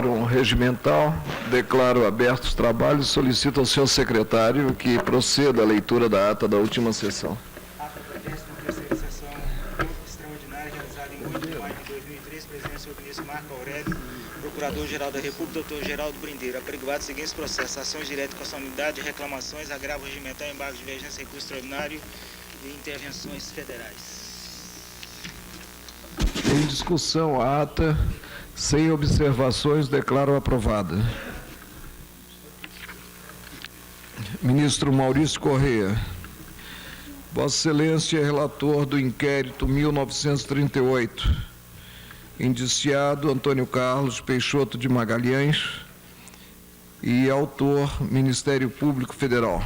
quórum regimental, declaro abertos os trabalhos e solicito ao senhor secretário que proceda à leitura da ata da última sessão. Ata da 13ª sessão extraordinária realizada em 8 de maio de 2003, presidente do senhor ministro Marco Aurélio, procurador-geral da República, doutor Geraldo Brindeiro, apregoado os seguintes processos: ações diretas com constitucionalidade, reclamações, agravo regimental, embargo de divergência, recurso extraordinário e intervenções federais. Em discussão, a ata, sem observações, declaro aprovada. Ministro Maurício Correia. Vossa Excelência é relator do inquérito 1938, indiciado Antônio Carlos Peixoto de Magalhães e autor Ministério Público Federal.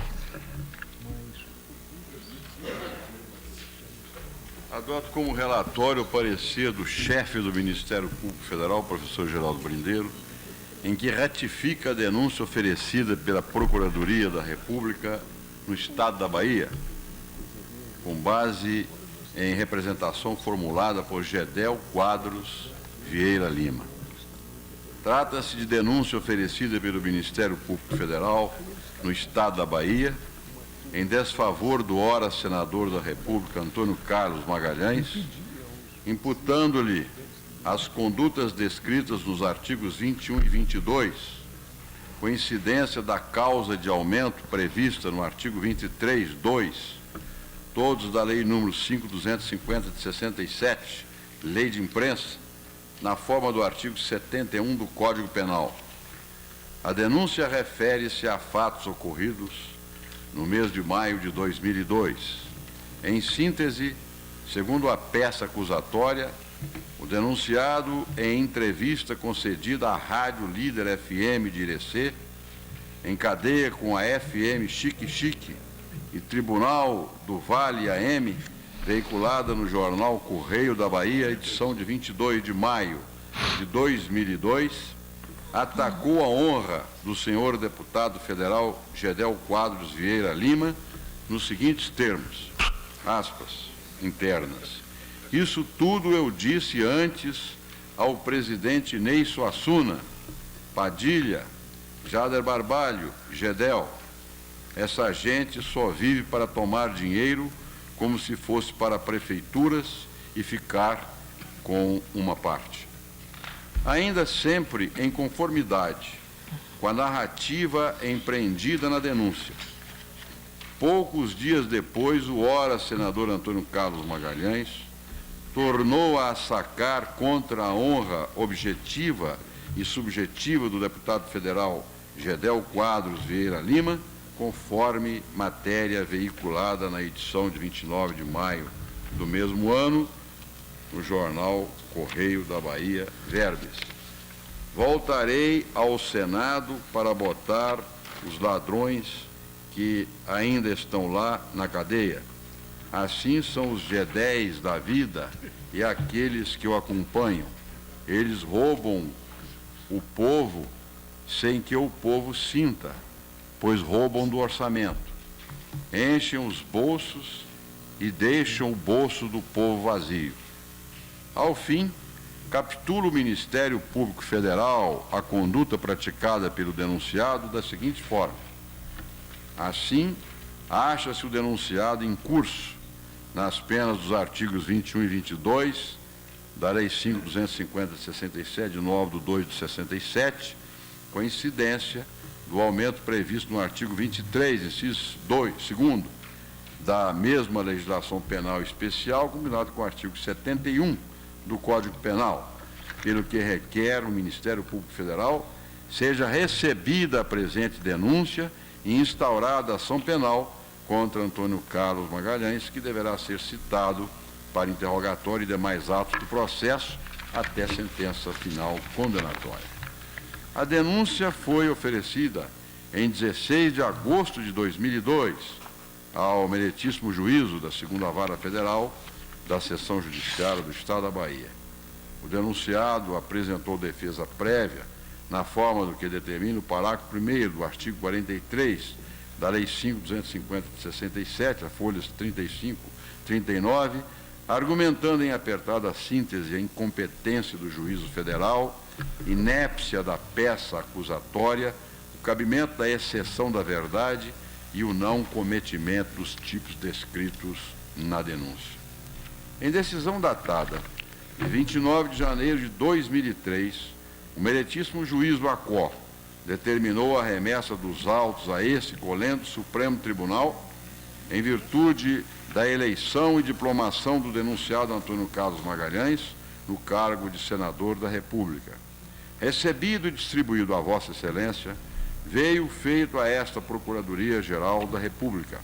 Adoto como relatório o parecer do chefe do Ministério Público Federal, professor Geraldo Brindeiro, em que ratifica a denúncia oferecida pela Procuradoria da República no Estado da Bahia, com base em representação formulada por Gedel Quadros Vieira Lima. Trata-se de denúncia oferecida pelo Ministério Público Federal no Estado da Bahia, em desfavor do ora senador da República, Antônio Carlos Magalhães, imputando-lhe as condutas descritas nos artigos 21 e 22, coincidência da causa de aumento prevista no artigo 23(2), todos da Lei número 5.250 de 67, Lei de Imprensa, na forma do artigo 71 do Código Penal. A denúncia refere-se a fatos ocorridos no mês de maio de 2002. Em síntese, segundo a peça acusatória, o denunciado, em entrevista concedida à Rádio Líder FM de Irecê, em cadeia com a FM Chique Chique e Tribunal do Vale AM, veiculada no jornal Correio da Bahia, edição de 22 de maio de 2002, atacou a honra do senhor deputado federal Gedel Quadros Vieira Lima nos seguintes termos, aspas, internas: isso tudo eu disse antes ao presidente Ney Suassuna, Padilha, Jader Barbalho, Gedel. Essa gente só vive para tomar dinheiro como se fosse para prefeituras e ficar com uma parte. Ainda sempre em conformidade com a narrativa empreendida na denúncia, poucos dias depois, o ora senador Antônio Carlos Magalhães tornou a sacar contra a honra objetiva e subjetiva do deputado federal Gedel Quadros Vieira Lima, conforme matéria veiculada na edição de 29 de maio do mesmo ano, no jornal Correio da Bahia, Verbes. Voltarei ao Senado para botar os ladrões que ainda estão lá na cadeia. Assim são os G10 da vida e aqueles que o acompanham. Eles roubam o povo sem que o povo sinta, pois roubam do orçamento. Enchem os bolsos e deixam o bolso do povo vazio. Ao fim, captura o Ministério Público Federal a conduta praticada pelo denunciado da seguinte forma: assim, acha-se o denunciado em curso nas penas dos artigos 21 e 22 da Lei 5.250 de 67, de 9 de 2 de 67, coincidência do aumento previsto no artigo 23, inciso 2º, da mesma legislação penal especial, combinado com o artigo 71 do Código Penal, pelo que requer o Ministério Público Federal seja recebida a presente denúncia e instaurada a ação penal contra Antônio Carlos Magalhães, que deverá ser citado para interrogatório e demais atos do processo até sentença final condenatória. A denúncia foi oferecida em 16 de agosto de 2002 ao meritíssimo juízo da 2ª Vara Federal da Seção Judiciária do Estado da Bahia. O denunciado apresentou defesa prévia na forma do que determina o parágrafo 1º do artigo 43 da Lei 5.250 de 67, a folhas 35, 39, argumentando em apertada síntese a incompetência do juízo federal inépcia da peça acusatória, o cabimento da exceção da verdade e o não cometimento dos tipos descritos na denúncia. Em decisão datada de 29 de janeiro de 2003, o meritíssimo juiz Vacó determinou a remessa dos autos a esse colendo Supremo Tribunal em virtude da eleição e diplomação do denunciado Antônio Carlos Magalhães no cargo de senador da República. Recebido e distribuído a Vossa Excelência, veio feito a esta Procuradoria-Geral da República.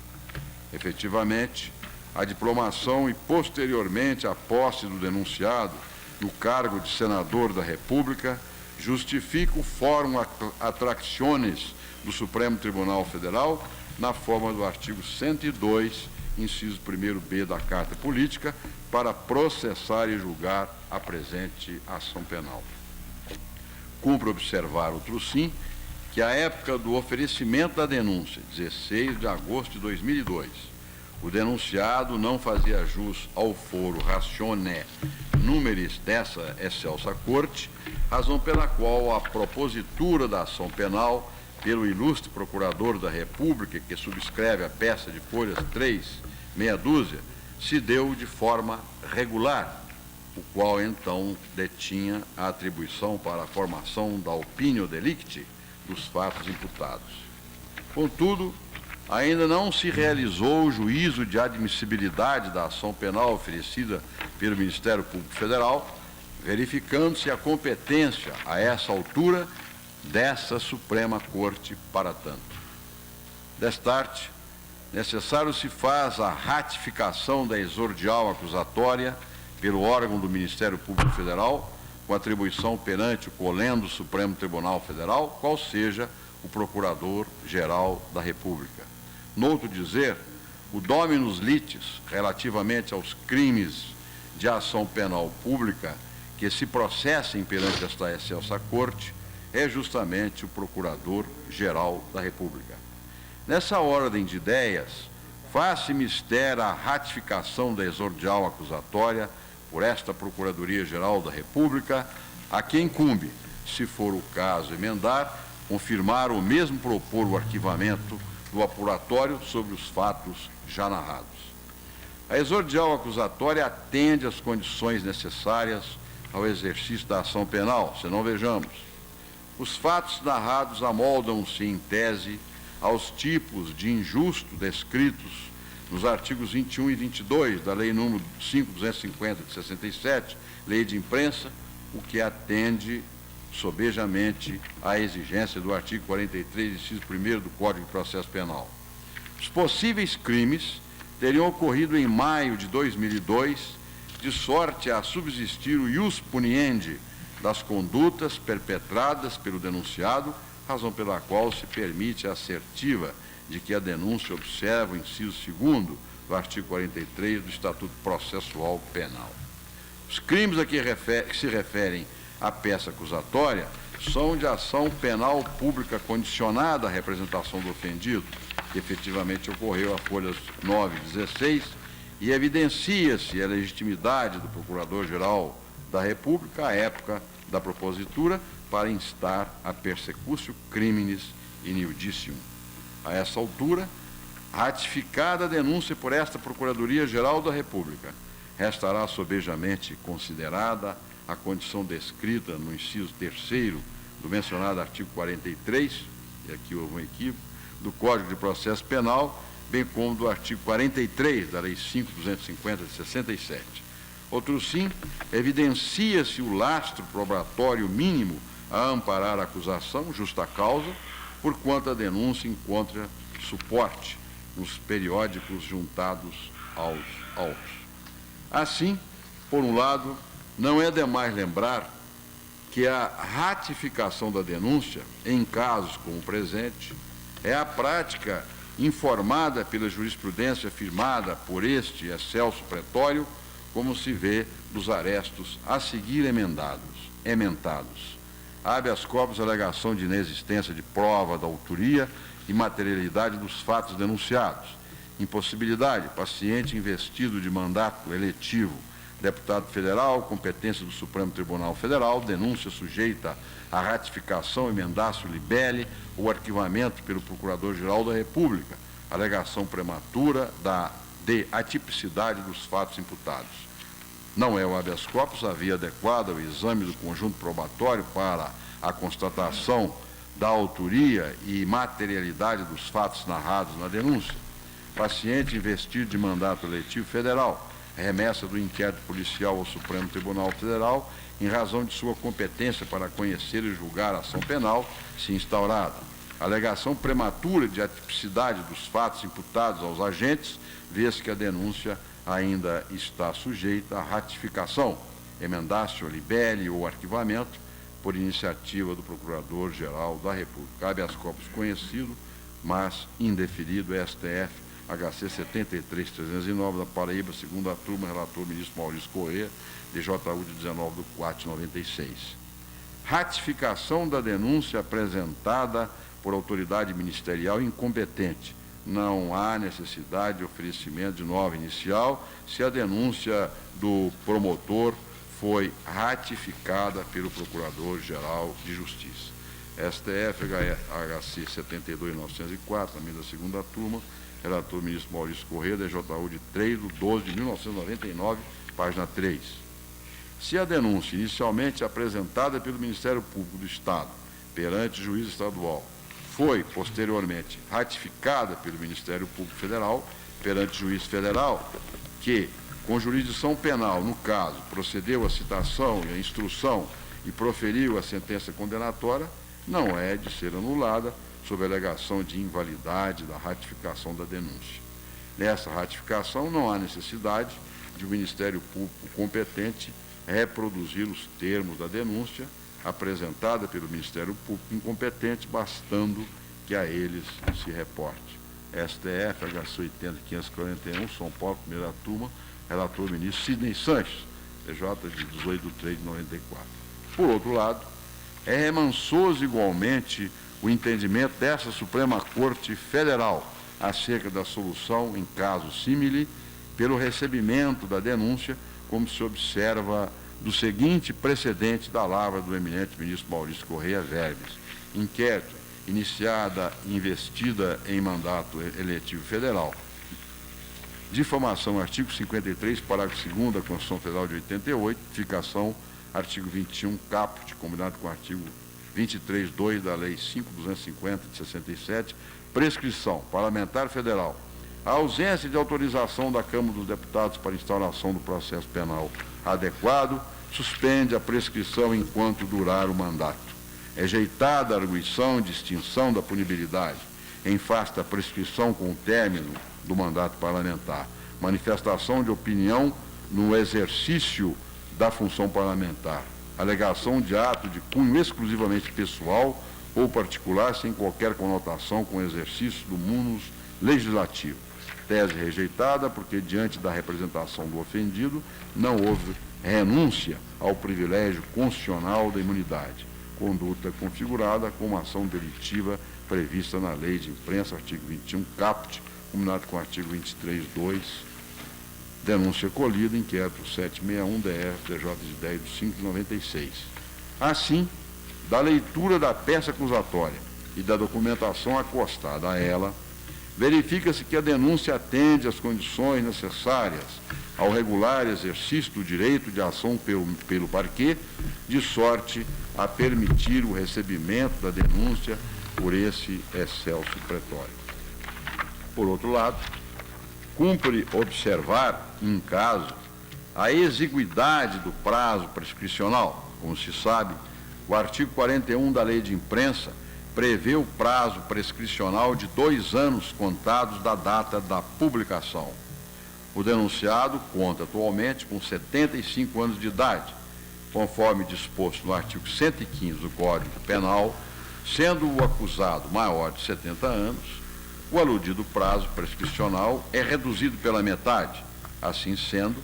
Efetivamente, a diplomação e, posteriormente, a posse do denunciado no cargo de senador da República justifica o fórum attractionis do Supremo Tribunal Federal na forma do artigo 102, inciso 1º-B da Carta Política, para processar e julgar a presente ação penal. Cumpre observar, outro sim, que à época do oferecimento da denúncia, 16 de agosto de 2002, o denunciado não fazia jus ao foro ratione numeris dessa excelsa corte, razão pela qual a propositura da ação penal pelo ilustre procurador da República, que subscreve a peça de folhas 3, meia dúzia, se deu de forma regular, o qual então detinha a atribuição para a formação da opinio delicti dos fatos imputados. Contudo, ainda não se realizou o juízo de admissibilidade da ação penal oferecida pelo Ministério Público Federal, verificando-se a competência, a essa altura, dessa Suprema Corte para tanto. Destarte, necessário se faz a ratificação da exordial acusatória pelo órgão do Ministério Público Federal, com atribuição perante o colendo Supremo Tribunal Federal, qual seja o Procurador-Geral da República. Noutro dizer, o dominus litis, relativamente aos crimes de ação penal pública que se processem perante esta excelsa Corte, é justamente o Procurador-Geral da República. Nessa ordem de ideias, faz-se mister a ratificação da exordial acusatória por esta Procuradoria-Geral da República, a quem incumbe, se for o caso emendar, confirmar ou mesmo propor o arquivamento do apuratório sobre os fatos já narrados. A exordial acusatória atende às condições necessárias ao exercício da ação penal, senão vejamos. Os fatos narrados amoldam-se, em tese, aos tipos de injusto descritos nos artigos 21 e 22 da Lei número 5.250 de 67, Lei de Imprensa, o que atende sobejamente à exigência do artigo 43, inciso 1º do Código de Processo Penal. Os possíveis crimes teriam ocorrido em maio de 2002, de sorte a subsistir o ius puniendi das condutas perpetradas pelo denunciado, razão pela qual se permite a assertiva de que a denúncia observa o inciso 2º do artigo 43 do Estatuto Processual Penal. Os crimes a que se referem à peça acusatória são de ação penal pública condicionada à representação do ofendido, que efetivamente ocorreu a folhas 9 e 16, e evidencia-se a legitimidade do Procurador-Geral da República à época da propositura para instar a persecutio criminis in iudicium. A essa altura, ratificada a denúncia por esta Procuradoria-Geral da República, restará sobejamente considerada a condição descrita no inciso 3º do mencionado artigo 43, e aqui houve um equívoco, do Código de Processo Penal, bem como do artigo 43 da Lei 5.250 de 67. Outro sim, evidencia-se o lastro probatório mínimo a amparar a acusação, justa causa, porquanto a denúncia encontra suporte nos periódicos juntados aos autos. Assim, por um lado, não é demais lembrar que a ratificação da denúncia, em casos como o presente, é a prática informada pela jurisprudência firmada por este excelso pretório, como se vê dos arestos a seguir ementados. Habeas corpus, alegação de inexistência de prova da autoria e materialidade dos fatos denunciados. Impossibilidade, paciente investido de mandato eletivo Deputado federal, competência do Supremo Tribunal Federal, denúncia sujeita à ratificação, emendácio libelli ou arquivamento pelo Procurador-Geral da República, alegação prematura de atipicidade dos fatos imputados. Não é o habeas corpus a via adequada ao exame do conjunto probatório para a constatação da autoria e materialidade dos fatos narrados na denúncia. Paciente investido de mandato eletivo federal, remessa do inquérito policial ao Supremo Tribunal Federal em razão de sua competência para conhecer e julgar a ação penal, se instaurada. Alegação prematura de atipicidade dos fatos imputados aos agentes, vez que a denúncia ainda está sujeita à ratificação, emendácio libelli ou arquivamento por iniciativa do Procurador-Geral da República. Habeas corpus conhecido, mas indeferido, STF, HC 73-309 da Paraíba, segunda turma, relator ministro Maurício Corrêa, DJU de 19 de 4 de 96. Ratificação da denúncia apresentada por autoridade ministerial incompetente. Não há necessidade de oferecimento de nova inicial se a denúncia do promotor foi ratificada pelo Procurador-Geral de Justiça. STF, HC 72.904, também da segunda turma, relator ministro Maurício Corrêa, DJU de 3 de 12 de 1999, página 3. Se a denúncia inicialmente apresentada pelo Ministério Público do Estado perante o juiz estadual foi, posteriormente, ratificada pelo Ministério Público Federal perante o juiz federal, que, com jurisdição penal, no caso, procedeu à citação e à instrução e proferiu a sentença condenatória, não é de ser anulada sob a alegação de invalidade da ratificação da denúncia. Nessa ratificação, não há necessidade de o Ministério Público competente reproduzir os termos da denúncia apresentada pelo Ministério Público incompetente, bastando que a eles se reporte. STF, HC 80.541, São Paulo, primeira turma, relator ministro Sidney Sanches, TJ de 18 de 3 de 94. Por outro lado, é remansoso igualmente o entendimento dessa Suprema Corte Federal acerca da solução em caso símile pelo recebimento da denúncia, como se observa do seguinte precedente da lavra do eminente ministro Maurício Corrêa Vermes. Inquérito iniciada e investida em mandato eletivo federal. Difamação, artigo 53, parágrafo 2º da Constituição Federal de 88, tipificação, artigo 21, caput, combinado com o artigo 23.2 da Lei 5.250 de 67, prescrição, parlamentar federal. A ausência de autorização da Câmara dos Deputados para instauração do processo penal adequado suspende a prescrição enquanto durar o mandato. É rejeitada a arguição de extinção da punibilidade em face da prescrição com o término do mandato parlamentar. Manifestação de opinião no exercício da função parlamentar. Alegação de ato de cunho exclusivamente pessoal ou particular, sem qualquer conotação com o exercício do munus legislativo. Tese rejeitada porque, diante da representação do ofendido, não houve renúncia ao privilégio constitucional da imunidade. Conduta configurada como ação delitiva prevista na Lei de Imprensa, artigo 21, caput, combinado com o artigo 23.2, denúncia colhida, inquérito 761, DF, TJ de 10 de 5 de 96. Assim, da leitura da peça acusatória e da documentação acostada a ela, verifica-se que a denúncia atende às condições necessárias ao regular exercício do direito de ação pelo parquê, de sorte a permitir o recebimento da denúncia por esse excelso pretório. Por outro lado, cumpre observar, em caso, a exiguidade do prazo prescricional. Como se sabe, o artigo 41 da Lei de Imprensa prevê o prazo prescricional de 2 anos contados da data da publicação. O denunciado conta atualmente com 75 anos de idade, conforme disposto no artigo 115 do Código Penal, sendo o acusado maior de 70 anos, o aludido prazo prescricional é reduzido pela metade. Assim sendo,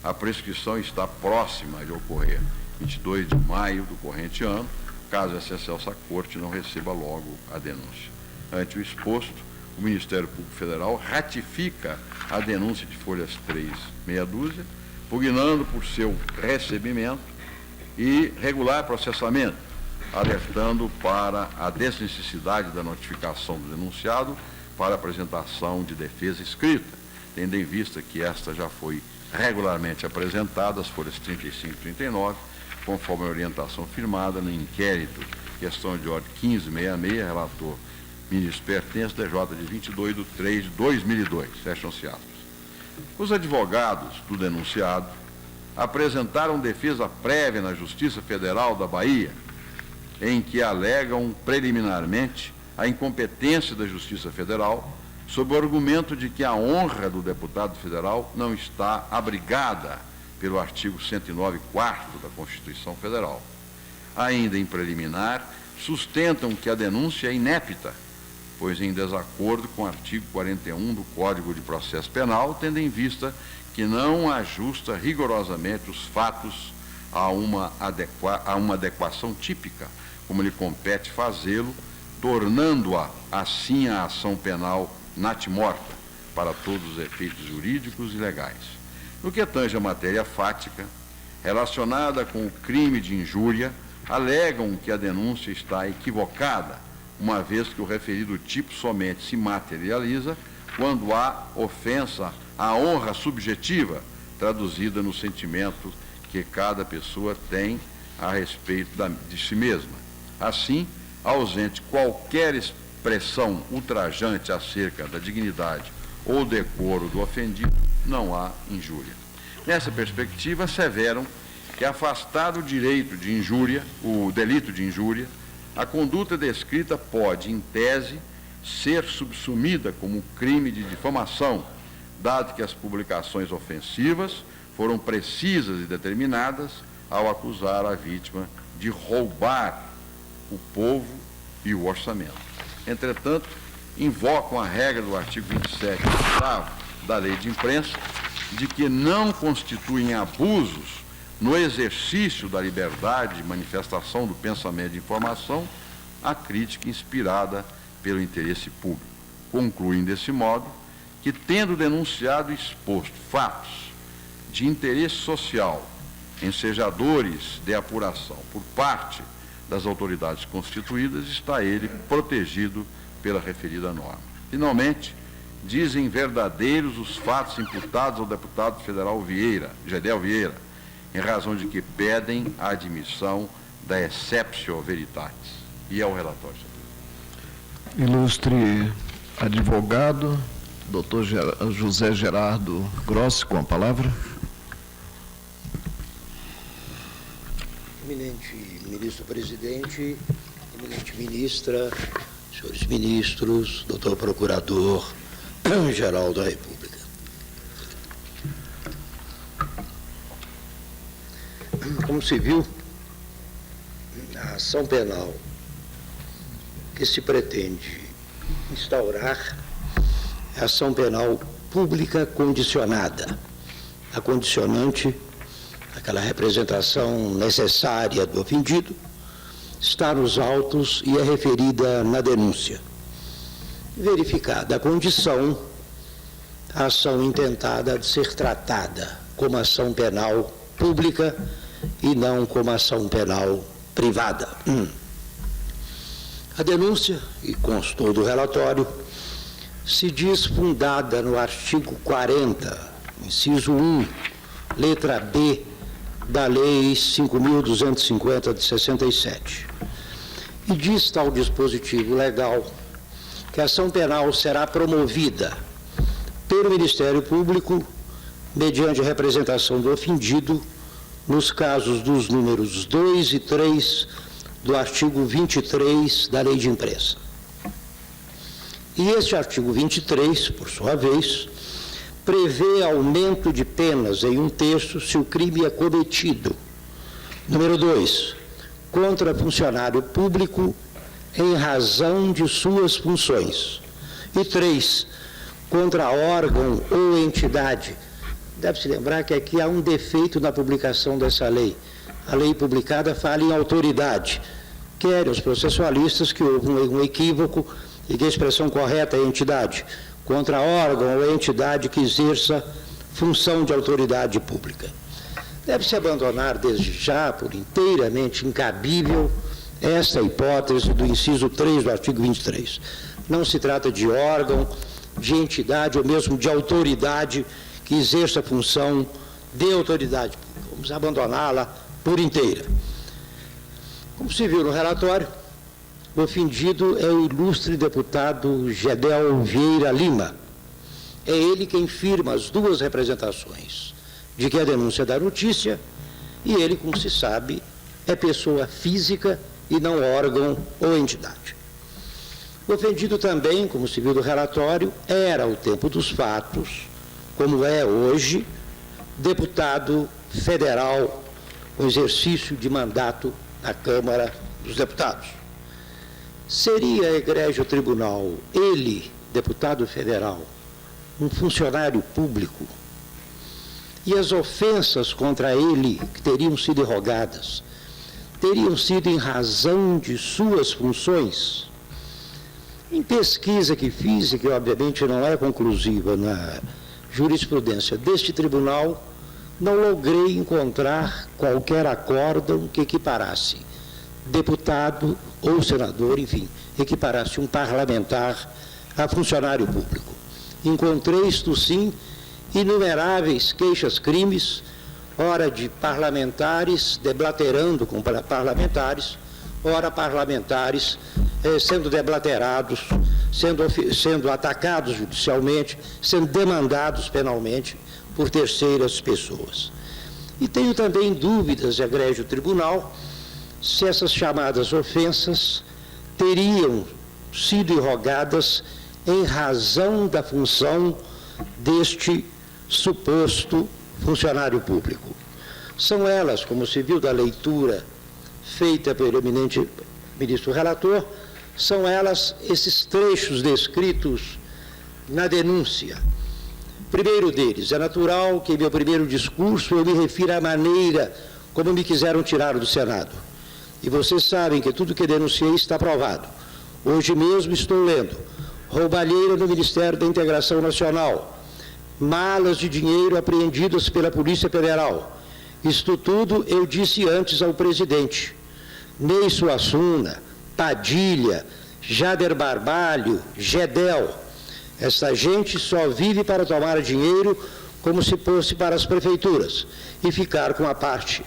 a prescrição está próxima de ocorrer 22 de maio do corrente ano, caso essa excelsa Corte não receba logo a denúncia. Ante o exposto, o Ministério Público Federal ratifica a denúncia de folhas 3, meia dúzia, pugnando por seu recebimento e regular processamento, alertando para a desnecessidade da notificação do denunciado para apresentação de defesa escrita, tendo em vista que esta já foi regularmente apresentada, as folhas 35 e 39, conforme a orientação firmada no inquérito, questão de ordem 1566, relator ministro pertence, DJ de 22/3/2002, fecham-se aspas. Os advogados do denunciado apresentaram defesa prévia na Justiça Federal da Bahia, em que alegam preliminarmente a incompetência da Justiça Federal, sob o argumento de que a honra do deputado federal não está abrigada pelo artigo 109, 4º da Constituição Federal. Ainda em preliminar, sustentam que a denúncia é inépita, pois em desacordo com o artigo 41 do Código de Processo Penal, tendo em vista que não ajusta rigorosamente os fatos a uma adequação típica, como lhe compete fazê-lo, tornando-a, assim, a ação penal natimorta, para todos os efeitos jurídicos e legais. No que tange a matéria fática, relacionada com o crime de injúria, alegam que a denúncia está equivocada, uma vez que o referido tipo somente se materializa quando há ofensa à honra subjetiva, traduzida no sentimento que cada pessoa tem a respeito de si mesma. Assim, ausente qualquer expressão ultrajante acerca da dignidade ou decoro do ofendido, não há injúria. Nessa perspectiva, asseveram que, afastado o delito de injúria, a conduta descrita pode, em tese, ser subsumida como crime de difamação, dado que as publicações ofensivas foram precisas e determinadas ao acusar a vítima de roubar o povo e o orçamento. Entretanto, invocam a regra do artigo 27, 8º da Lei de Imprensa, de que não constituem abusos no exercício da liberdade de manifestação do pensamento de informação a crítica inspirada pelo interesse público. Concluem desse modo que, tendo denunciado e exposto fatos de interesse social ensejadores de apuração por parte das autoridades constituídas, está ele protegido pela referida norma. Finalmente, dizem verdadeiros os fatos imputados ao deputado federal Gedel Vieira, em razão de que pedem a admissão da exceptio veritatis. E é o relatório, senhor. Ilustre advogado, doutor José Gerardo Grossi, com a palavra. Eminente ministro-presidente, eminente ministra, senhores ministros, doutor procurador-geral da República. Como se viu, a ação penal que se pretende instaurar é a ação penal pública condicionada. A condicionante, aquela representação necessária do ofendido, está nos autos e é referida na denúncia. Verificada a condição, a ação intentada de ser tratada como ação penal pública e não como ação penal privada. A denúncia, e constou do relatório, se diz fundada no artigo 40, inciso 1, letra B, da Lei 5.250 de 67. E diz tal dispositivo legal que a ação penal será promovida pelo Ministério Público mediante a representação do ofendido nos casos dos números 2 e 3 do artigo 23 da Lei de Imprensa. E este artigo 23, por sua vez, prevê aumento de penas em um terço se o crime é cometido. Número 2, contra funcionário público em razão de suas funções. E 3, contra órgão ou entidade. Deve-se lembrar que aqui há um defeito na publicação dessa lei. A lei publicada fala em autoridade. Querem os processualistas que houve um equívoco e que a expressão correta é entidade. Contra órgão ou entidade que exerça função de autoridade pública. Deve-se abandonar desde já, por inteiramente incabível, esta hipótese do inciso 3 do artigo 23. Não se trata de órgão, de entidade ou mesmo de autoridade que exerça a função de autoridade pública. Vamos abandoná-la por inteira. Como se viu no relatório, o ofendido é o ilustre deputado Gedel Vieira Lima. É ele quem firma as duas representações de que a denúncia é da notícia, e ele, como se sabe, é pessoa física e não órgão ou entidade. O ofendido também, como se viu do relatório, era, ao tempo dos fatos, como é hoje, deputado federal com exercício de mandato na Câmara dos Deputados. Seria egrégio tribunal, ele, deputado federal, um funcionário público, e as ofensas contra ele que teriam sido irrogadas, teriam sido em razão de suas funções? Em pesquisa que fiz, e que obviamente não é conclusiva na jurisprudência deste tribunal, não logrei encontrar qualquer acórdão que equiparasse deputado ou senador, enfim, equiparasse um parlamentar a funcionário público. Encontrei, isto sim, inumeráveis queixas-crimes, ora de parlamentares deblaterando com parlamentares, ora parlamentares sendo deblaterados, sendo atacados judicialmente, sendo demandados penalmente por terceiras pessoas. E tenho também dúvidas, egrégio tribunal, se essas chamadas ofensas teriam sido irrogadas em razão da função deste suposto funcionário público. São elas, como se viu da leitura feita pelo eminente ministro relator, são elas esses trechos descritos na denúncia. Primeiro deles, é natural que em meu primeiro discurso eu me refira à maneira como me quiseram tirar do Senado. E vocês sabem que tudo que denunciei está provado. Hoje mesmo estou lendo roubalheira no Ministério da Integração Nacional, malas de dinheiro apreendidas pela Polícia Federal. Isto tudo eu disse antes ao presidente. Ney Suassuna, Padilha, Jader Barbalho, Gedel. Esta gente só vive para tomar dinheiro como se fosse para as prefeituras e ficar com a parte.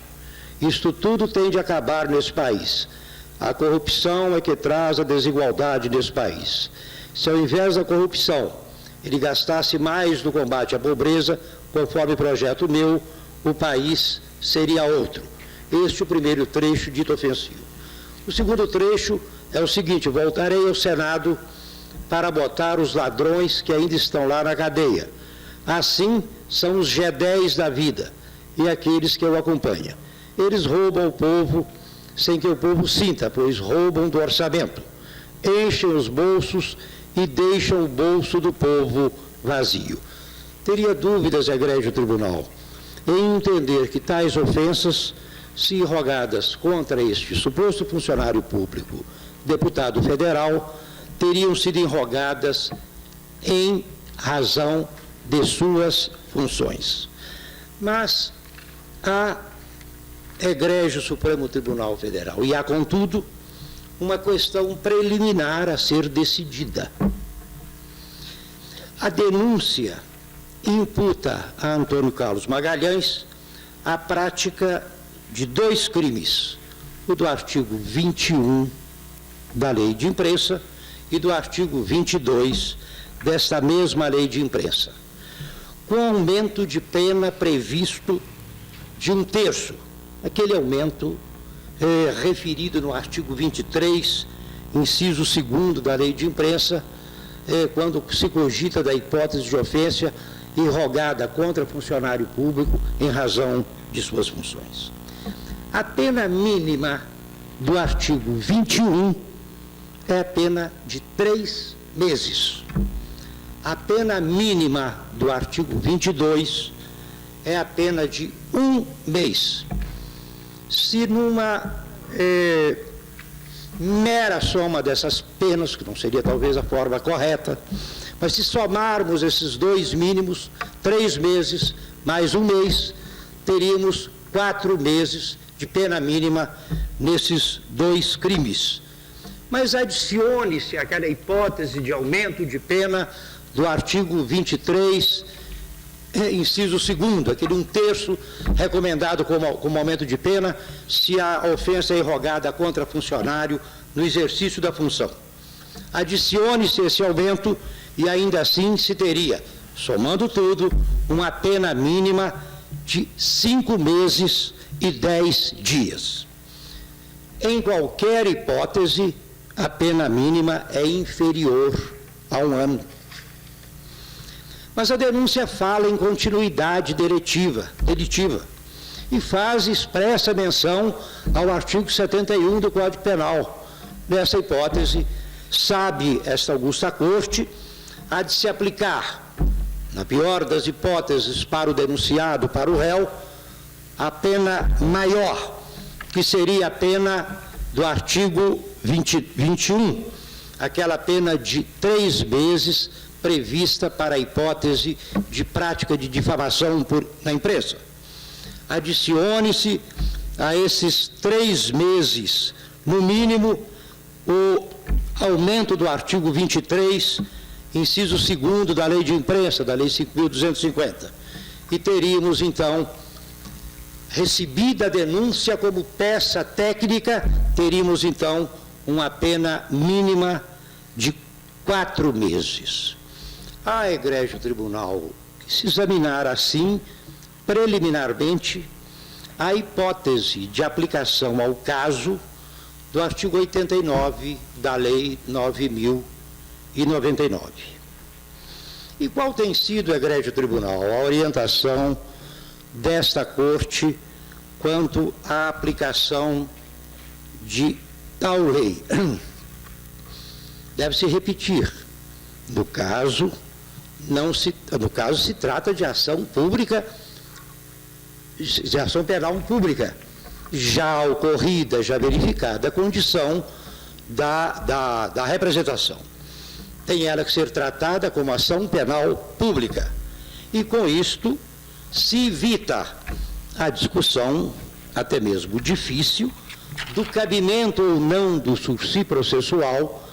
Isto tudo tem de acabar nesse país. A corrupção é que traz a desigualdade nesse país. Se ao invés da corrupção ele gastasse mais no combate à pobreza, conforme projeto meu, o país seria outro. Este é o primeiro trecho dito ofensivo. O segundo trecho é o seguinte: voltarei ao Senado para botar os ladrões que ainda estão lá na cadeia. Assim são os G10 da vida e aqueles que o acompanham. Eles roubam o povo sem que o povo sinta, pois roubam do orçamento, enchem os bolsos e deixam o bolso do povo vazio. Teria dúvidas, egrégio tribunal, em entender que tais ofensas, se irrogadas contra este suposto funcionário público, deputado federal, teriam sido irrogadas em razão de suas funções. Mas há egrégio Supremo Tribunal Federal e há, contudo, uma questão preliminar a ser decidida. A denúncia imputa a Antônio Carlos Magalhães a prática de dois crimes, o do artigo 21 da Lei de Imprensa e do artigo 22 desta mesma Lei de Imprensa, com aumento de pena previsto de 1/3, aquele aumento referido no artigo 23, inciso 2º da Lei de Imprensa, quando se cogita da hipótese de ofensa irrogada contra funcionário público em razão de suas funções. A pena mínima do artigo 21 é a pena de 3 meses. A pena mínima do artigo 22 é a pena de 1 mês. Se numa mera soma dessas penas, que não seria talvez a forma correta, mas se somarmos esses dois mínimos, 3 meses mais 1 mês, teríamos 4 meses de pena mínima nesses 2 crimes. Mas adicione-se aquela hipótese de aumento de pena do artigo 23, inciso 2º, aquele 1/3 recomendado como aumento de pena se a ofensa é irrogada contra funcionário no exercício da função. Adicione-se esse aumento e ainda assim se teria, somando tudo, uma pena mínima de 5 meses e 10 dias. Em qualquer hipótese, a pena mínima é inferior a 1 ano. Mas a denúncia fala em continuidade delitiva e faz expressa menção ao artigo 71 do Código Penal. Nessa hipótese, sabe esta augusta Corte, há de se aplicar, na pior das hipóteses, para o denunciado, para o réu, a pena maior, que seria a pena do artigo 21, aquela pena de 3 meses prevista para a hipótese de prática de difamação na imprensa. Adicione-se a esses 3 meses, no mínimo, o aumento do artigo 23, inciso 2º da Lei de Imprensa, da Lei 5.250. E teríamos, então, recebida a denúncia como peça técnica, teríamos, então, uma pena mínima de 4 meses. A egrégio tribunal que se examinar assim, preliminarmente, a hipótese de aplicação ao caso do artigo 89 da Lei 9.099. E qual tem sido, egrégio tribunal, a orientação desta Corte quanto à aplicação de tal lei? Deve-se repetir, no caso se trata de ação pública, de ação penal pública, já ocorrida, já verificada a condição da representação. Tem ela que ser tratada como ação penal pública. E com isto se evita a discussão, até mesmo difícil, do cabimento ou não do sursi processual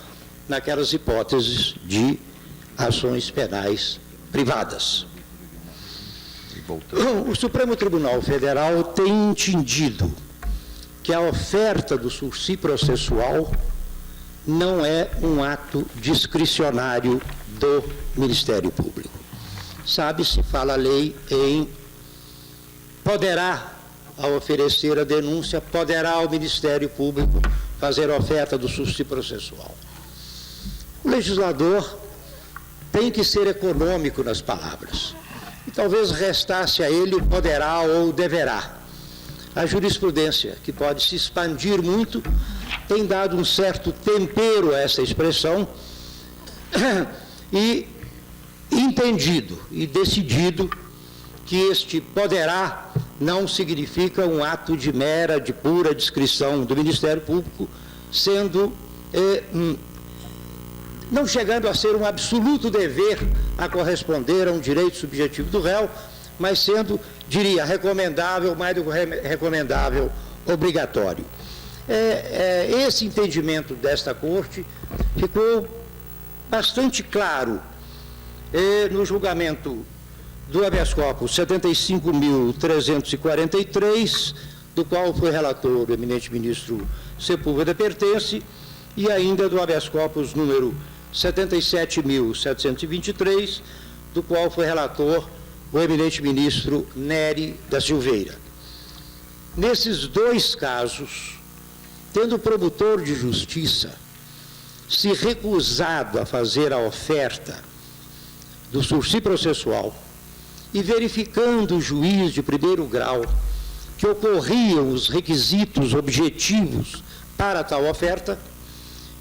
naquelas hipóteses de ações penais privadas. O Supremo Tribunal Federal tem entendido que a oferta do sursi processual não é um ato discricionário do Ministério Público. Sabe-se, fala a lei em poderá, ao oferecer a denúncia, poderá o Ministério Público fazer a oferta do sursi processual. O legislador tem que ser econômico nas palavras. E talvez restasse a ele o poderá ou o deverá. A jurisprudência, que pode se expandir muito, tem dado um certo tempero a essa expressão e entendido e decidido que este poderá não significa um ato de mera, de pura discrição do Ministério Público, sendo não chegando a ser um absoluto dever a corresponder a um direito subjetivo do réu, mas sendo, diria, recomendável, mais do que recomendável, obrigatório. Esse entendimento desta Corte ficou bastante claro no julgamento do habeas corpus 75.343, do qual foi relator o eminente ministro Sepúlveda Pertence, e ainda do habeas corpus número 77.723, do qual foi relator o eminente ministro Nery da Silveira. Nesses 2 casos, tendo o promotor de justiça se recusado a fazer a oferta do sursi processual e verificando o juiz de primeiro grau que ocorriam os requisitos objetivos para tal oferta,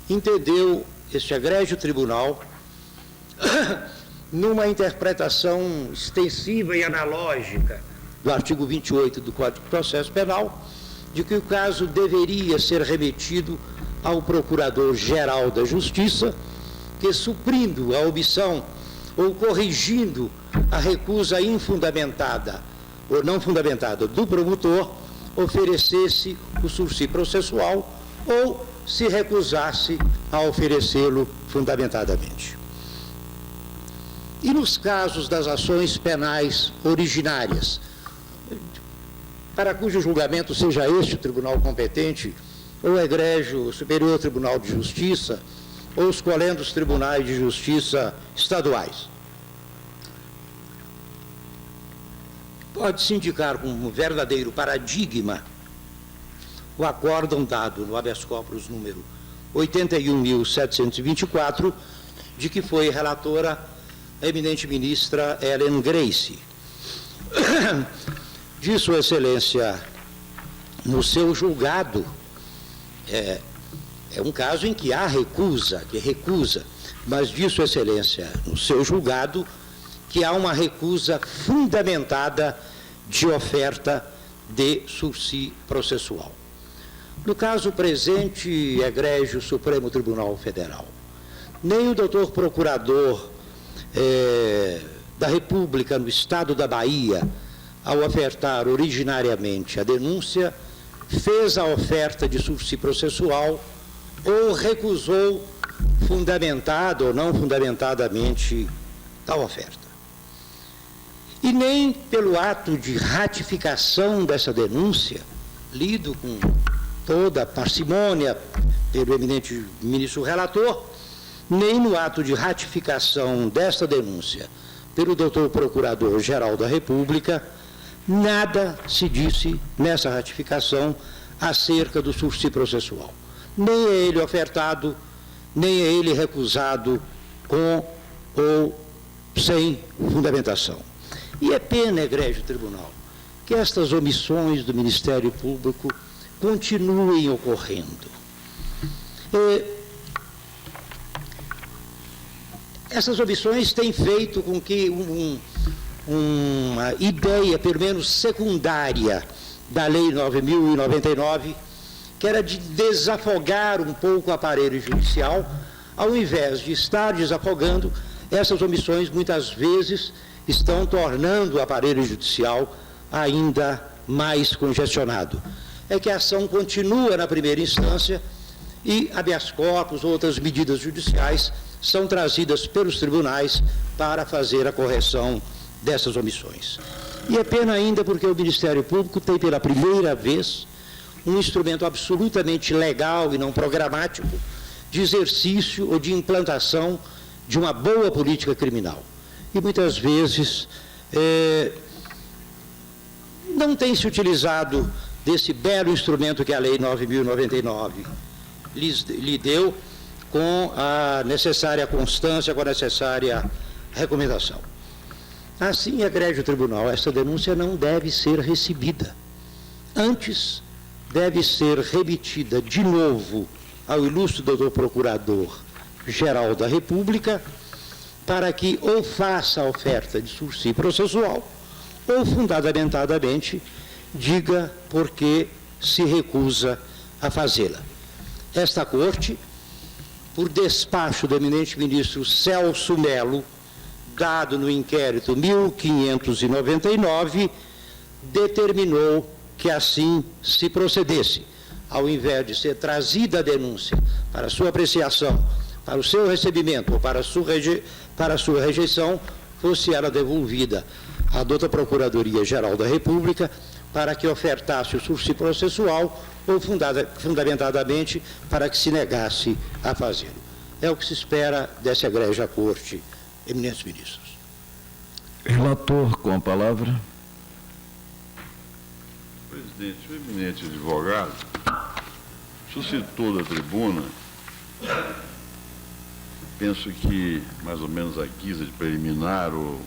entendeu este egrégio tribunal, numa interpretação extensiva e analógica do artigo 28 do Código de Processo Penal, de que o caso deveria ser remetido ao Procurador-Geral da Justiça, que, suprindo a omissão ou corrigindo a recusa infundamentada ou não fundamentada do promotor, oferecesse o sursi processual ou se recusasse a oferecê-lo fundamentadamente. E nos casos das ações penais originárias, para cujo julgamento seja este o tribunal competente, ou o egrégio Superior Tribunal de Justiça, ou os colendos tribunais de justiça estaduais, pode-se indicar como um verdadeiro paradigma o acórdão dado no habeas corpus número 81.724, de que foi relatora a eminente ministra Ellen Grace. De Sua Excelência, no seu julgado, é um caso em que há recusa, mas de Sua Excelência, no seu julgado, que há uma recusa fundamentada de oferta de sursi processual. No caso presente, egrégio Supremo Tribunal Federal, nem o doutor procurador da República no Estado da Bahia, ao ofertar originariamente a denúncia, fez a oferta de sursi processual ou recusou fundamentada ou não fundamentadamente a oferta. E nem pelo ato de ratificação dessa denúncia, lido com toda a parcimônia pelo eminente ministro relator, nem no ato de ratificação desta denúncia pelo doutor Procurador-Geral da República, nada se disse nessa ratificação acerca do sursi processual. Nem é ele ofertado, nem é ele recusado com ou sem fundamentação. E é pena, egrégio tribunal, que estas omissões do Ministério Público continuem ocorrendo. Essas omissões têm feito com que uma ideia, pelo menos secundária, da Lei 9.099, que era de desafogar um pouco o aparelho judicial, ao invés de estar desafogando, essas omissões muitas vezes estão tornando o aparelho judicial ainda mais congestionado. É que a ação continua na primeira instância e habeas corpus ou outras medidas judiciais são trazidas pelos tribunais para fazer a correção dessas omissões. E é pena ainda porque o Ministério Público tem pela primeira vez um instrumento absolutamente legal e não programático de exercício ou de implantação de uma boa política criminal. E muitas vezes não tem se utilizado desse belo instrumento que a Lei 9.099 lhe deu, com a necessária constância, com a necessária recomendação. Assim, egrégio tribunal, essa denúncia não deve ser recebida. Antes, deve ser remetida de novo ao ilustre doutor Procurador-Geral da República, para que ou faça a oferta de sursi processual, ou fundamentadamente diga por que se recusa a fazê-la. Esta Corte, por despacho do eminente ministro Celso Melo, dado no inquérito 1599, determinou que assim se procedesse, ao invés de ser trazida a denúncia para sua apreciação, para o seu recebimento ou para a sua rejeição, fosse ela devolvida à douta Procuradoria-Geral da República para que ofertasse o sursi processual ou fundamentadamente para que se negasse a fazê-lo. É o que se espera dessa egrégia Corte, eminentes ministros. Relator, com a palavra. Presidente, o eminente advogado suscitou da tribuna, penso que mais ou menos a guisa de preliminar ou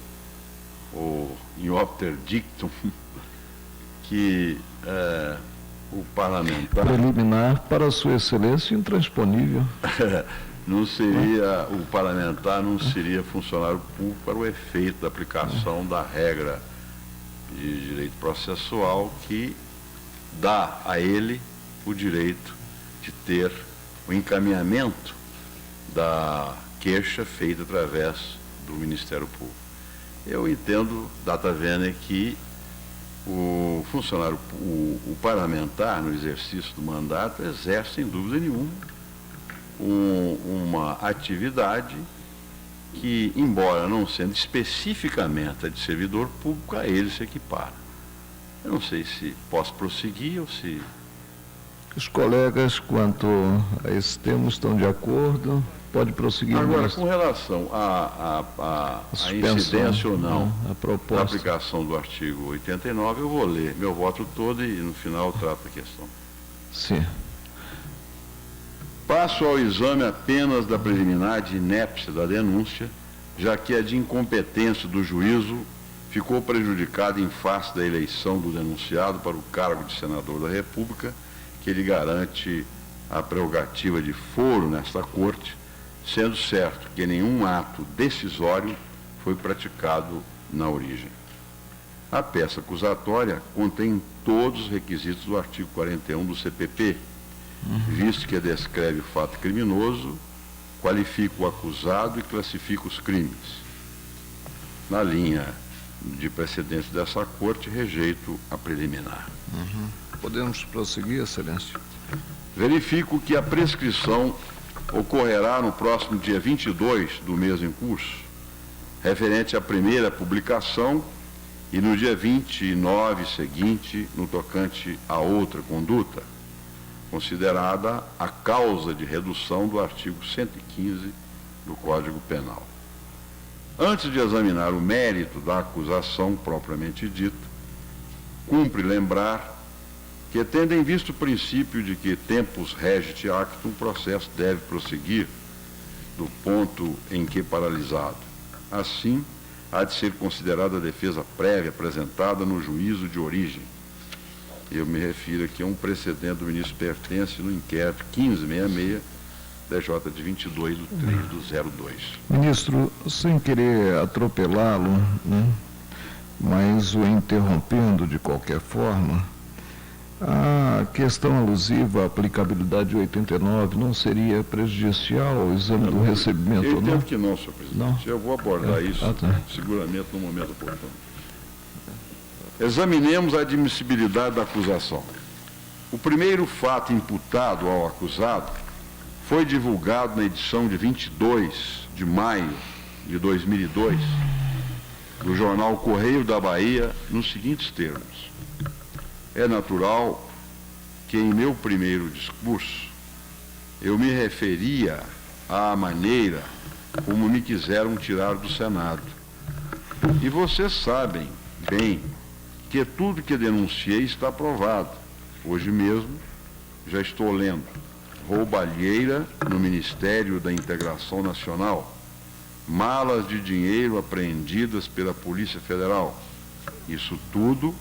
in opter dictum, que o parlamentar... Preliminar para Sua Excelência intransponível. Não seria, o parlamentar não seria funcionário público para o efeito da aplicação da regra de direito processual que dá a ele o direito de ter o encaminhamento da queixa feita através do Ministério Público. Eu entendo, data vênia, que o funcionário, o parlamentar, no exercício do mandato, exerce, sem dúvida nenhuma, uma atividade que, embora não sendo especificamente a de servidor público, a ele se equipara. Eu não sei se posso prosseguir ou se... Os colegas, quanto a esse tema, estão de acordo? Pode prosseguir. Agora, ministro. com relação à Suspensão, incidência ou não a da proposta. aplicação do artigo 89, eu vou ler meu voto todo e, no final, eu trato a questão. Sim. Passo ao exame apenas da preliminar de inépcia da denúncia, já que a de incompetência do juízo ficou prejudicada em face da eleição do denunciado para o cargo de senador da República, que lhe garante a prerrogativa de foro nesta Corte, sendo certo que nenhum ato decisório foi praticado na origem. A peça acusatória contém todos os requisitos do artigo 41 do CPP, visto que descreve o fato criminoso, qualifica o acusado e classifica os crimes. Na linha de precedência dessa Corte, rejeito a preliminar. Podemos prosseguir, excelência? Verifico que a prescrição ocorrerá no próximo dia 22 do mês em curso, referente à primeira publicação, e no dia 29 seguinte, no tocante a outra conduta, considerada a causa de redução do artigo 115 do Código Penal. Antes de examinar o mérito da acusação propriamente dita, cumpre lembrar que, tendo em vista o princípio de que tempus regit actum, o processo deve prosseguir do ponto em que paralisado. Assim, há de ser considerada a defesa prévia apresentada no juízo de origem. Eu me refiro aqui a um precedente do ministro Pertence no inquérito 1566, DJ de 22 de 3 do 02. Ministro, sem querer atropelá-lo, né, mas o interrompendo de qualquer forma, a questão alusiva à aplicabilidade de 89 não seria prejudicial ao exame do recebimento Eu ou não? entendo que não, senhor presidente. Não? Eu vou abordar isso tá. seguramente no momento oportuno. Examinemos a admissibilidade da acusação. O primeiro fato imputado ao acusado foi divulgado na edição de 22 de maio de 2002 do jornal Correio da Bahia, nos seguintes termos: é natural que em meu primeiro discurso eu me referia à maneira como me quiseram tirar do Senado. E vocês sabem bem que tudo que denunciei está provado. Hoje mesmo já estou lendo roubalheira no Ministério da Integração Nacional, malas de dinheiro apreendidas pela Polícia Federal. Isso tudo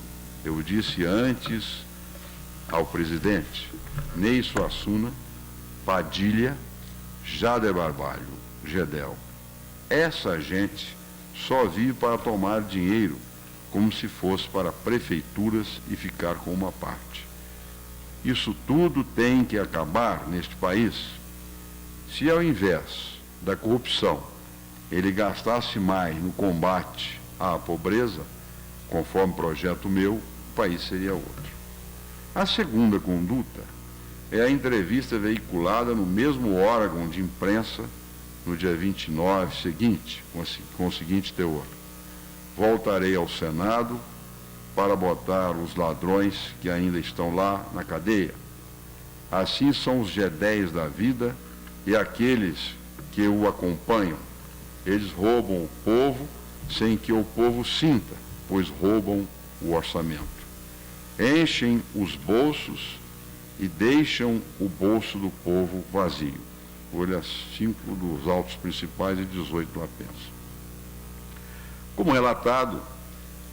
eu disse antes ao presidente Ney Suassuna, Padilha, Jader Barbalho, Gedel. Essa gente só vive para tomar dinheiro, como se fosse para prefeituras e ficar com uma parte. Isso tudo tem que acabar neste país. Se ao invés da corrupção ele gastasse mais no combate à pobreza, conforme projeto meu, o país seria outro. A segunda conduta é a entrevista veiculada no mesmo órgão de imprensa no dia 29 seguinte, com o seguinte teor: voltarei ao Senado para botar os ladrões que ainda estão lá na cadeia. Assim são os G10 da vida e aqueles que o acompanham. Eles roubam o povo sem que o povo sinta, pois roubam o orçamento. Enchem os bolsos e deixam o bolso do povo vazio. Folha 5 dos autos principais e 18 do apenso. Como relatado,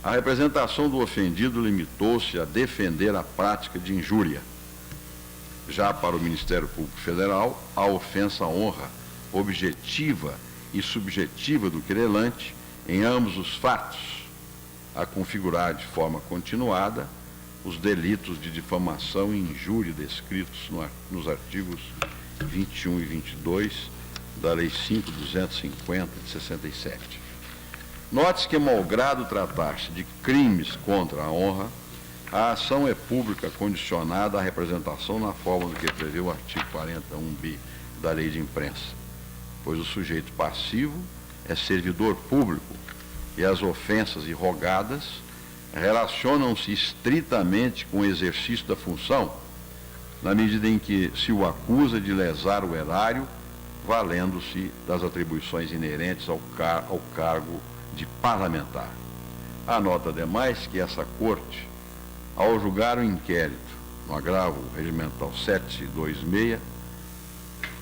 a representação do ofendido limitou-se a defender a prática de injúria. Já para o Ministério Público Federal, a ofensa à honra objetiva e subjetiva do querelante, em ambos os fatos, a configurar de forma continuada os delitos de difamação e injúria descritos nos artigos 21 e 22 da Lei 5.250 de 67. Note-se que, malgrado tratar-se de crimes contra a honra, a ação é pública condicionada à representação na forma do que prevê o artigo 41b da Lei de Imprensa, pois o sujeito passivo é servidor público e as ofensas irrogadas relacionam-se estritamente com o exercício da função, na medida em que se o acusa de lesar o erário, valendo-se das atribuições inerentes ao cargo de parlamentar. Anota, ademais, que essa Corte, ao julgar o inquérito no agravo regimental 726,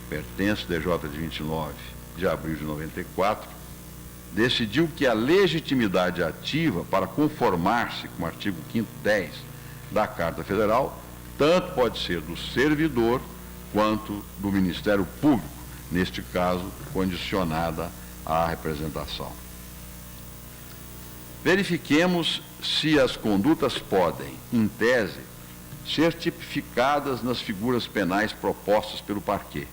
pertence DJ de 29 de abril de 94, decidiu que a legitimidade ativa para conformar-se com o artigo 5º 10 da Carta Federal tanto pode ser do servidor quanto do Ministério Público, neste caso, condicionada à representação. Verifiquemos se as condutas podem, em tese, ser tipificadas nas figuras penais propostas pelo parquê.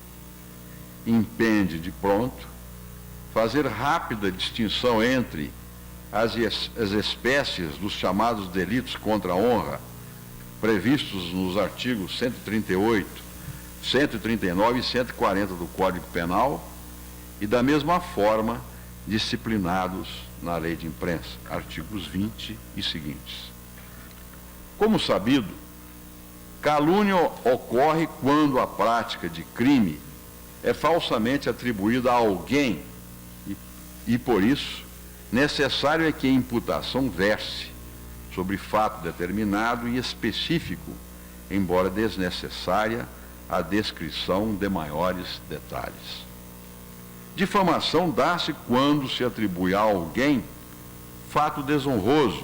Impende, de pronto, fazer rápida distinção entre as espécies dos chamados delitos contra a honra, previstos nos artigos 138, 139 e 140 do Código Penal, e da mesma forma disciplinados na Lei de Imprensa, artigos 20 e seguintes. Como sabido, calúnia ocorre quando a prática de crime é falsamente atribuída a alguém e por isso, necessário é que a imputação verse sobre fato determinado e específico, embora desnecessária a descrição de maiores detalhes. Difamação dá-se quando se atribui a alguém fato desonroso,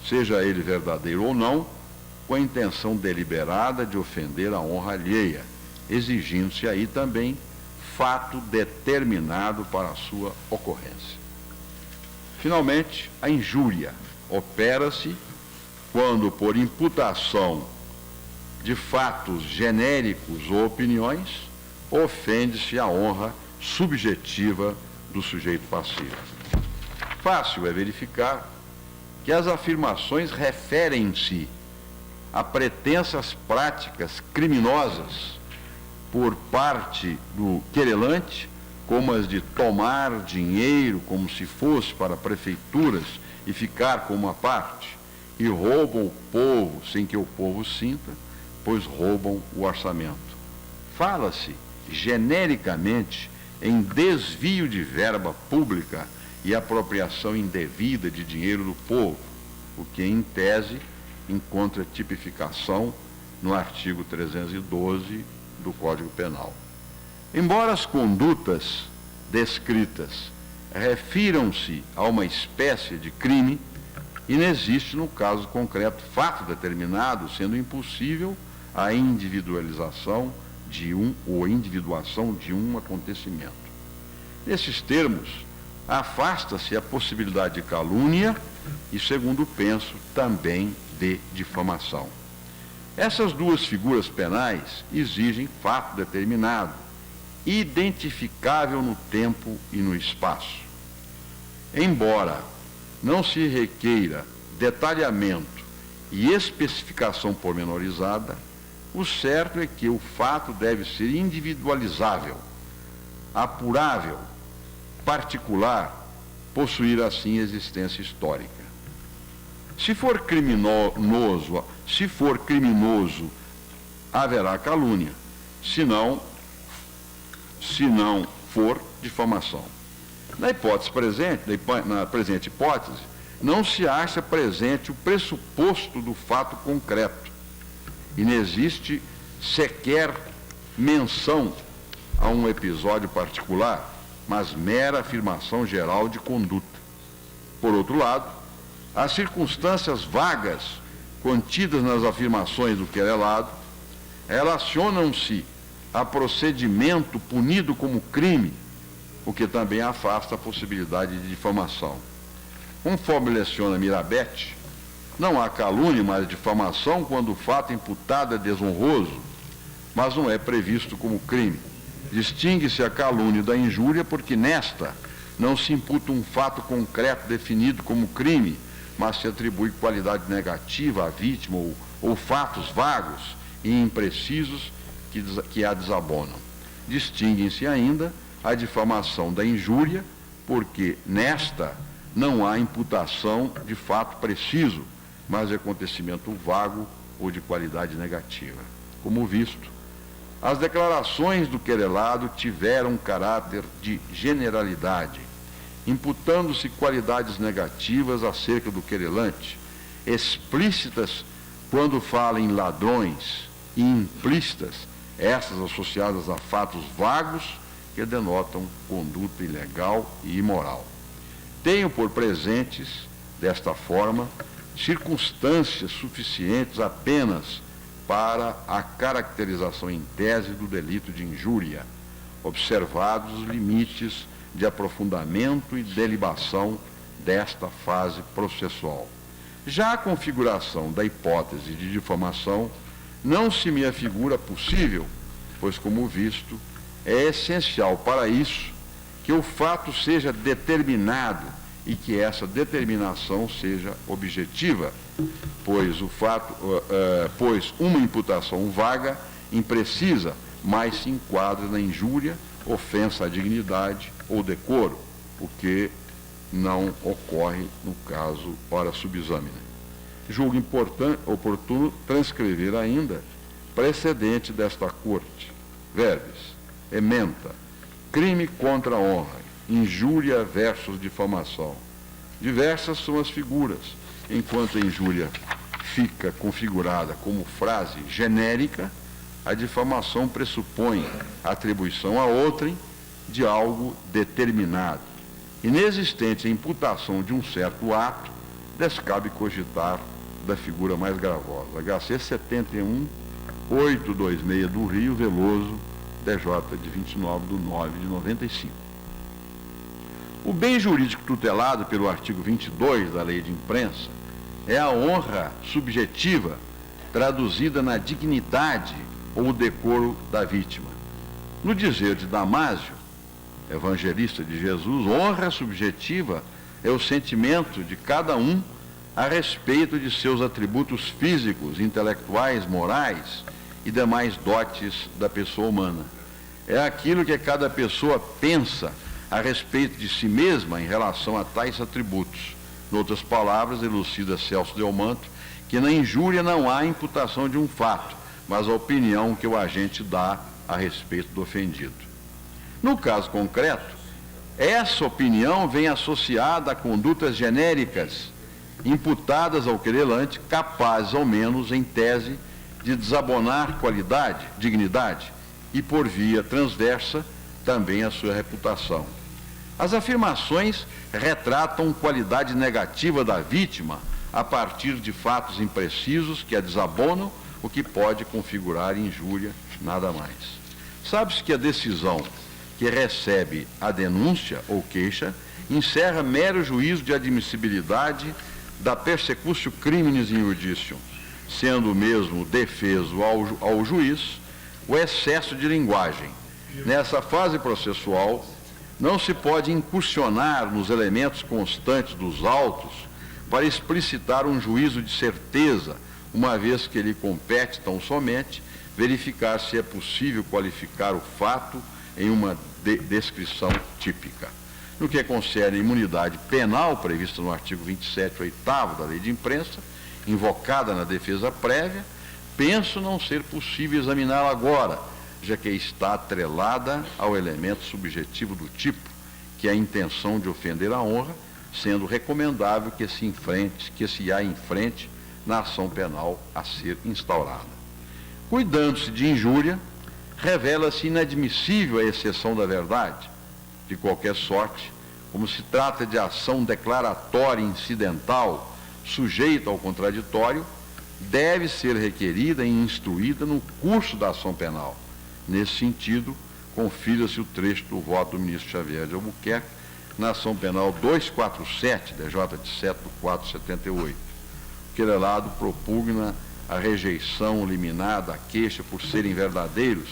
seja ele verdadeiro ou não, com a intenção deliberada de ofender a honra alheia, exigindo-se aí também fato determinado para a sua ocorrência. Finalmente, a injúria opera-se quando, por imputação de fatos genéricos ou opiniões, ofende-se a honra subjetiva do sujeito passivo. Fácil é verificar que as afirmações referem-se a pretensas práticas criminosas por parte do querelante, como as de tomar dinheiro como se fosse para prefeituras e ficar como uma parte, e roubam o povo sem que o povo sinta, pois roubam o orçamento. Fala-se genericamente em desvio de verba pública e apropriação indevida de dinheiro do povo, o que, em tese, encontra tipificação no artigo 312 do Código Penal. Embora as condutas descritas refiram-se a uma espécie de crime, inexiste no caso concreto fato determinado, sendo impossível a individualização ou individuação de um acontecimento. Nesses termos, afasta-se a possibilidade de calúnia e, segundo penso, também de difamação. Essas duas figuras penais exigem fato determinado, identificável no tempo e no espaço. Embora não se requeira detalhamento e especificação pormenorizada, o certo é que o fato deve ser individualizável, apurável, particular, possuir assim existência histórica. Se for criminoso, haverá calúnia, se não for difamação. Na presente hipótese, não se acha presente o pressuposto do fato concreto, e não existe sequer menção a um episódio particular, mas mera afirmação geral de conduta. Por outro lado, as circunstâncias vagas contidas nas afirmações do querelado relacionam-se a procedimento punido como crime, o que também afasta a possibilidade de difamação. Conforme leciona Mirabete, não há calúnia, mas difamação quando o fato imputado é desonroso, mas não é previsto como crime. Distingue-se a calúnia da injúria porque nesta não se imputa um fato concreto definido como crime, mas se atribui qualidade negativa à vítima ou fatos vagos e imprecisos que a desabonam. Distinguem-se ainda a difamação da injúria, porque nesta não há imputação de fato preciso, mas de acontecimento vago ou de qualidade negativa. Como visto, as declarações do querelado tiveram caráter de generalidade, imputando-se qualidades negativas acerca do querelante, explícitas quando fala em ladrões e implícitas, essas associadas a fatos vagos que denotam conduta ilegal e imoral. Tenho por presentes, desta forma, circunstâncias suficientes apenas para a caracterização em tese do delito de injúria, observados os limites de aprofundamento e delibação desta fase processual. Já a configuração da hipótese de difamação não se me afigura possível, pois, como visto, é essencial para isso que o fato seja determinado e que essa determinação seja objetiva, pois uma imputação vaga, imprecisa, mas se enquadra na injúria, ofensa à dignidade ou decoro, o que não ocorre no caso ora subexamine. Julgo oportuno transcrever ainda precedente desta Corte, verbis, ementa, crime contra a honra, injúria versus difamação. Diversas são as figuras, enquanto a injúria fica configurada como frase genérica, a difamação pressupõe a atribuição a outrem de algo determinado. Inexistente a imputação de um certo ato, descabe cogitar da figura mais gravosa. HC 71, 826 do Rio, Veloso, DJ de 29/9/95. O bem jurídico tutelado pelo artigo 22 da Lei de Imprensa é a honra subjetiva traduzida na dignidade ou decoro da vítima. No dizer de Damásio, evangelista de Jesus, honra subjetiva é o sentimento de cada um a respeito de seus atributos físicos, intelectuais, morais e demais dotes da pessoa humana. É aquilo que cada pessoa pensa a respeito de si mesma em relação a tais atributos. Em outras palavras, elucida Celso Delmanto que na injúria não há imputação de um fato, mas a opinião que o agente dá a respeito do ofendido. No caso concreto, essa opinião vem associada a condutas genéricas imputadas ao querelante, capazes ao menos em tese de desabonar qualidade, dignidade e por via transversa também a sua reputação. As afirmações retratam qualidade negativa da vítima a partir de fatos imprecisos que a desabonam, o que pode configurar injúria, nada mais. Sabe-se que a decisão que recebe a denúncia ou queixa encerra mero juízo de admissibilidade da persecutio criminis in judicium, sendo mesmo defeso ao juiz o excesso de linguagem. Nessa fase processual, não se pode incursionar nos elementos constantes dos autos para explicitar um juízo de certeza, uma vez que lhe compete tão somente verificar se é possível qualificar o fato em uma descrição típica. No que concerne a imunidade penal prevista no artigo 27, 8º da Lei de Imprensa, invocada na defesa prévia, penso não ser possível examiná-la agora, já que está atrelada ao elemento subjetivo do tipo, que é a intenção de ofender a honra, sendo recomendável que se há em frente na ação penal a ser instaurada. Cuidando-se de injúria, revela-se inadmissível a exceção da verdade. De qualquer sorte, como se trata de ação declaratória incidental, sujeita ao contraditório, deve ser requerida e instruída no curso da ação penal. Nesse sentido, confira-se o trecho do voto do ministro Xavier de Albuquerque na ação penal 247, DJ de 7/4/78. O querelado propugna a rejeição liminar da queixa por serem verdadeiros,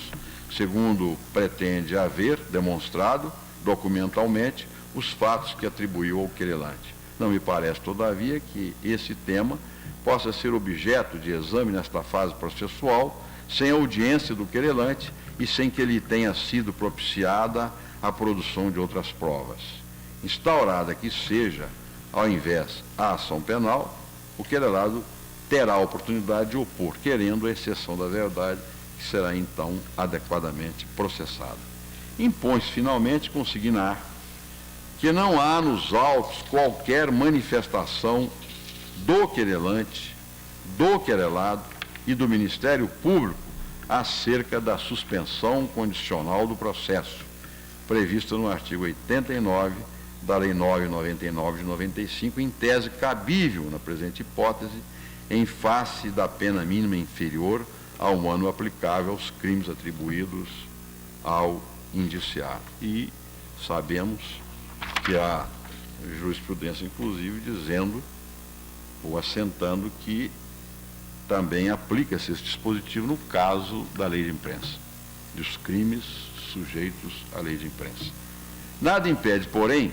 segundo pretende haver demonstrado documentalmente os fatos que atribuiu ao querelante. Não me parece, todavia, que esse tema possa ser objeto de exame nesta fase processual, sem audiência do querelante e sem que lhe tenha sido propiciada a produção de outras provas. Instaurada que seja, ao invés, a ação penal, o querelado terá a oportunidade de opor, querendo a exceção da verdade, que será então adequadamente processada. Impõe-se finalmente consignar que não há nos autos qualquer manifestação do querelante, do querelado e do Ministério Público acerca da suspensão condicional do processo, prevista no artigo 89 da Lei 999 de 95, em tese cabível na presente hipótese, em face da pena mínima inferior a 1 ano aplicável aos crimes atribuídos ao indiciado. E sabemos que há jurisprudência, inclusive, dizendo ou assentando que também aplica-se esse dispositivo no caso da lei de imprensa, dos crimes sujeitos à lei de imprensa. Nada impede, porém,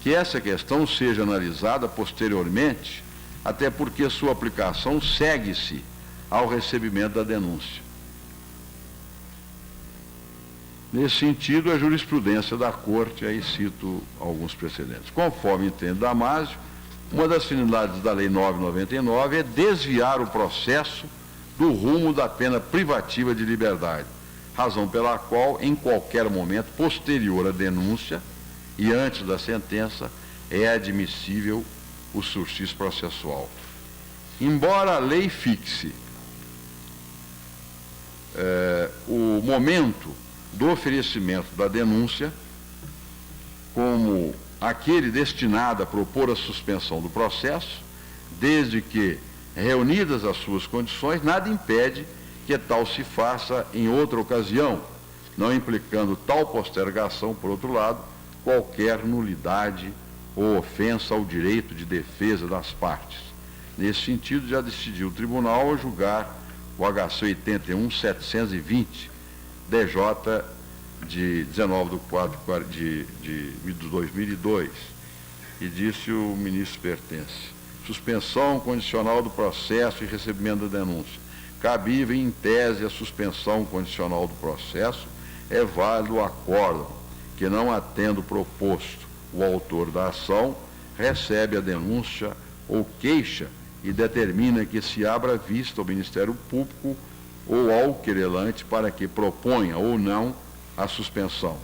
que essa questão seja analisada posteriormente, até porque sua aplicação segue-se ao recebimento da denúncia. Nesse sentido, a jurisprudência da Corte, aí cito alguns precedentes. Conforme entende Damásio, uma das finalidades da Lei 999 é desviar o processo do rumo da pena privativa de liberdade, razão pela qual, em qualquer momento posterior à denúncia e antes da sentença, é admissível o sursis processual. Embora a lei fixe o momento do oferecimento da denúncia como aquele destinado a propor a suspensão do processo, desde que, reunidas as suas condições, nada impede que tal se faça em outra ocasião, não implicando tal postergação, por outro lado, qualquer nulidade ou ofensa ao direito de defesa das partes. Nesse sentido, já decidiu o tribunal ao julgar o HC 81-720, DJ de 19/4 de 2002, e disse o ministro pertence: suspensão condicional do processo e recebimento da denúncia. Cabível em tese a suspensão condicional do processo, é válido o acórdão que, não atendo proposto o autor da ação, recebe a denúncia ou queixa e determina que se abra vista ao Ministério Público ou ao querelante para que proponha ou não a suspensão.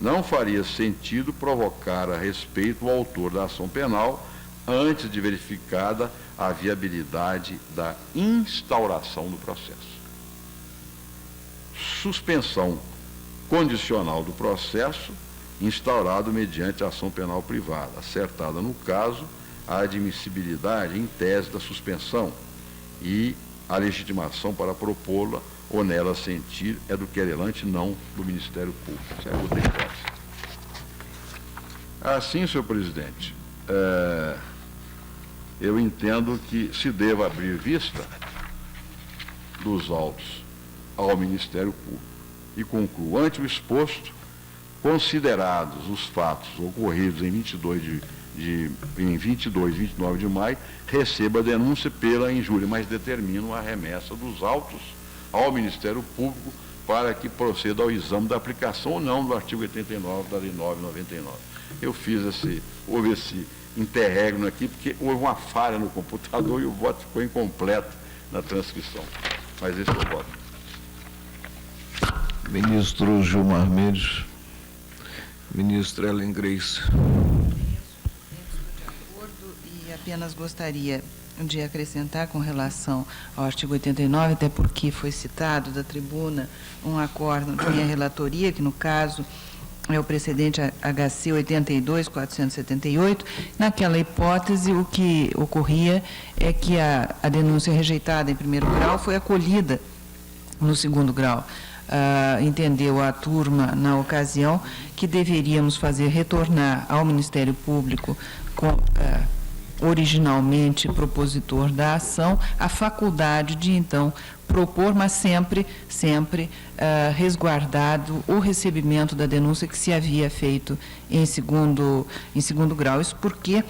Não faria sentido provocar a respeito o autor da ação penal antes de verificada a viabilidade da instauração do processo. Suspensão condicional do processo, instaurado mediante ação penal privada, acertada, no caso, a admissibilidade em tese da suspensão e a legitimação para propô-la ou nela sentir é do querelante, não do Ministério Público. Isso é outra hipótese. Assim, senhor presidente, eu entendo que se deva abrir vista dos autos ao Ministério Público e concluo, ante o exposto, considerados os fatos ocorridos em 22 e 29 de maio, receba a denúncia pela injúria, mas determino a remessa dos autos ao Ministério Público para que proceda ao exame da aplicação ou não do artigo 89 da Lei 999. Eu houve esse interregno aqui, porque houve uma falha no computador e o voto ficou incompleto na transcrição. Mas esse é o voto. Ministro Gilmar Mendes. Ministra Ellen Grace. E apenas gostaria de acrescentar com relação ao artigo 89, até porque foi citado da tribuna um acórdão de minha relatoria, que no caso é o precedente HC 82-478. Naquela hipótese, o que ocorria é que a denúncia rejeitada em primeiro grau foi acolhida no segundo grau. Entendeu a turma, na ocasião, que deveríamos fazer retornar ao Ministério Público, originalmente propositor da ação, a faculdade de, então, propor, mas sempre resguardado o recebimento da denúncia que se havia feito em segundo grau. Isso porque,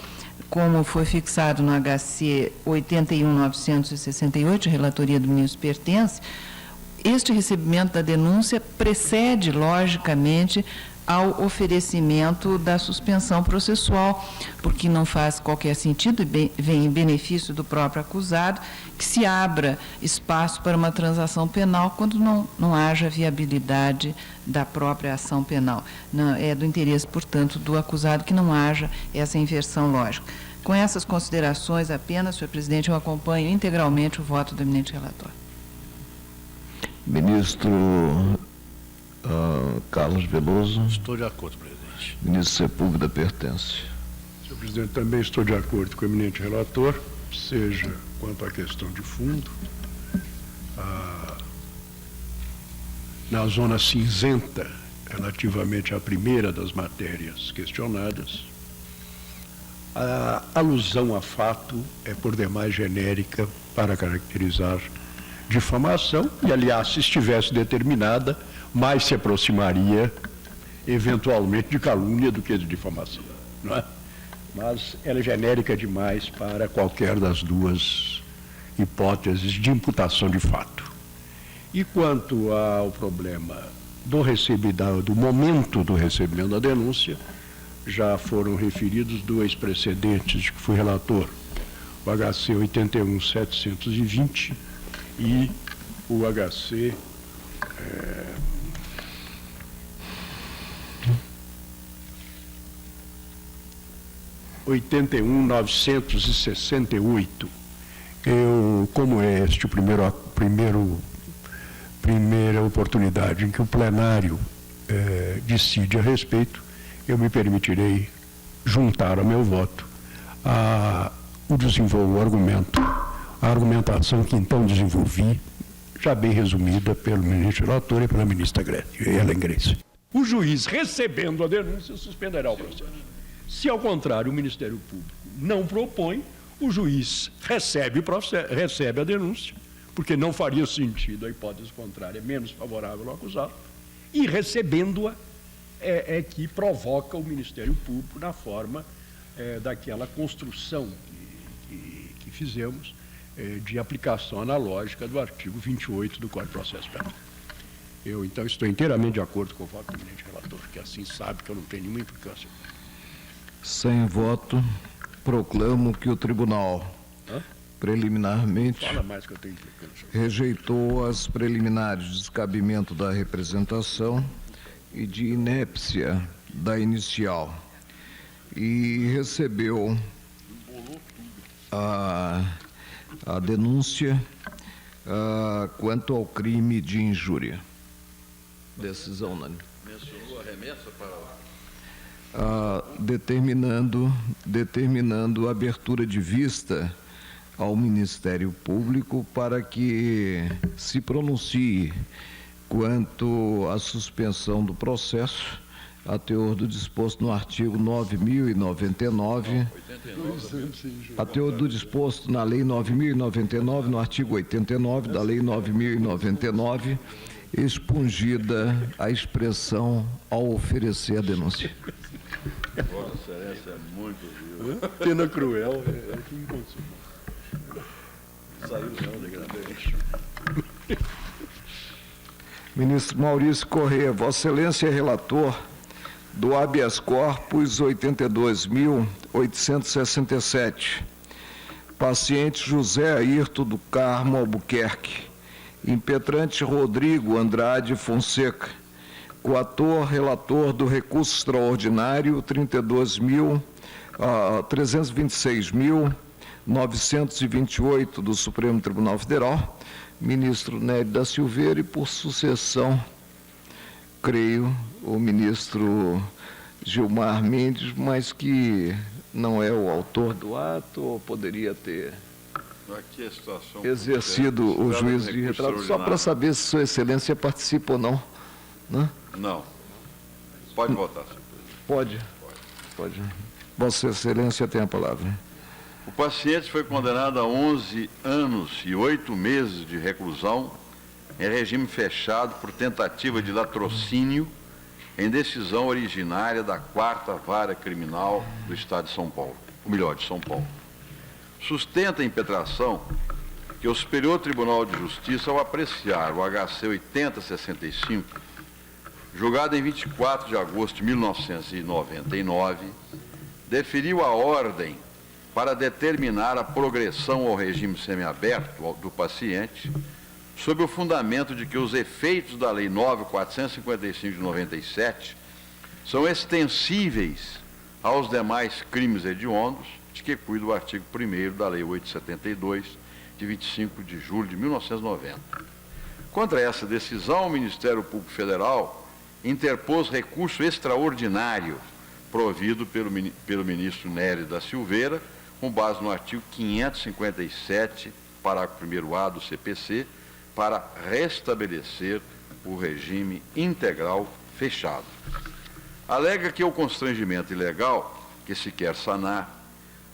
como foi fixado no HC 81.968, relatoria do ministro Pertence, este recebimento da denúncia precede, logicamente, ao oferecimento da suspensão processual, porque não faz qualquer sentido, e vem em benefício do próprio acusado, que se abra espaço para uma transação penal quando não haja viabilidade da própria ação penal. Não, é do interesse, portanto, do acusado que não haja essa inversão lógica. Com essas considerações apenas, senhor presidente, eu acompanho integralmente o voto do eminente relator. Ministro Carlos Veloso. Estou de acordo, presidente. Ministro Sepúlveda Pertence. Senhor presidente, também estou de acordo com o eminente relator, seja quanto à questão de fundo, na zona cinzenta, relativamente à primeira das matérias questionadas, a alusão a fato é por demais genérica para caracterizar difamação e, aliás, se estivesse determinada, mais se aproximaria, eventualmente, de calúnia do que de difamação, não é? Mas ela é genérica demais para qualquer das duas hipóteses de imputação de fato. E quanto ao problema do momento do recebimento da denúncia, já foram referidos dois precedentes de que fui relator, o HC 81.720 e o HC 81.968. Como é este o primeira oportunidade em que o plenário decide a respeito, eu me permitirei juntar ao meu voto o argumento, a argumentação que então desenvolvi, já bem resumida pelo ministro relator e pela ministra Helen Grace. O juiz, recebendo a denúncia, suspenderá o processo. Se, ao contrário, o Ministério Público não propõe, o juiz recebe a denúncia, porque não faria sentido a hipótese contrária, menos favorável ao acusado, e recebendo-a é que provoca o Ministério Público na forma daquela construção que fizemos de aplicação analógica do artigo 28 do Código de Processo Penal. Eu, então, estou inteiramente de acordo com o voto do eminente relator, que assim sabe que eu não tenho nenhuma implicância. Sem voto, proclamo que o tribunal, preliminarmente, Fala mais que eu tenho implicância. rejeitou as preliminares de descabimento da representação e de inépcia da inicial e recebeu a denúncia quanto ao crime de injúria. Decisão unânime. Mencionou a remessa para... determinando a abertura de vista ao Ministério Público para que se pronuncie quanto à suspensão do processo, a teor do disposto no artigo 9.099, a teor do disposto na Lei 9.099, no artigo 89 da Lei 9.099, expungida a expressão ao oferecer a denúncia. Vossa Excelência é muito viu. Pena cruel, que inconsumo. Saiu não, degradante. Ministro Maurício Corrêa, Vossa Excelência é relator do habeas corpus 82.867. Paciente José Ayrton do Carmo Albuquerque. Impetrante Rodrigo Andrade Fonseca. Coator relator do recurso extraordinário 326.928 do Supremo Tribunal Federal, ministro Nélio da Silveira, e por sucessão, creio, o ministro Gilmar Mendes, mas que não é o autor do ato, ou poderia ter Aqui a situação exercido o juízo de retrato, só para saber se Sua Excelência participa ou não. Né? Não. Pode votar, senhor presidente. Pode. Vossa Excelência tem a palavra. O paciente foi condenado a 11 anos e 8 meses de reclusão em regime fechado por tentativa de latrocínio em decisão originária da 4ª Vara Criminal do Estado de São Paulo, ou melhor, de São Paulo. Sustenta a impetração que o Superior Tribunal de Justiça, ao apreciar o HC 8065, julgado em 24 de agosto de 1999, deferiu a ordem para determinar a progressão ao regime semiaberto do paciente, sob o fundamento de que os efeitos da Lei 9.455 de 97 são extensíveis aos demais crimes hediondos, de que cuida o artigo 1º da Lei 872, de 25 de julho de 1990. Contra essa decisão, o Ministério Público Federal interpôs recurso extraordinário provido pelo ministro Nery da Silveira, com base no artigo 557, parágrafo 1º-A do CPC, para restabelecer o regime integral fechado. Alega que o constrangimento ilegal que se quer sanar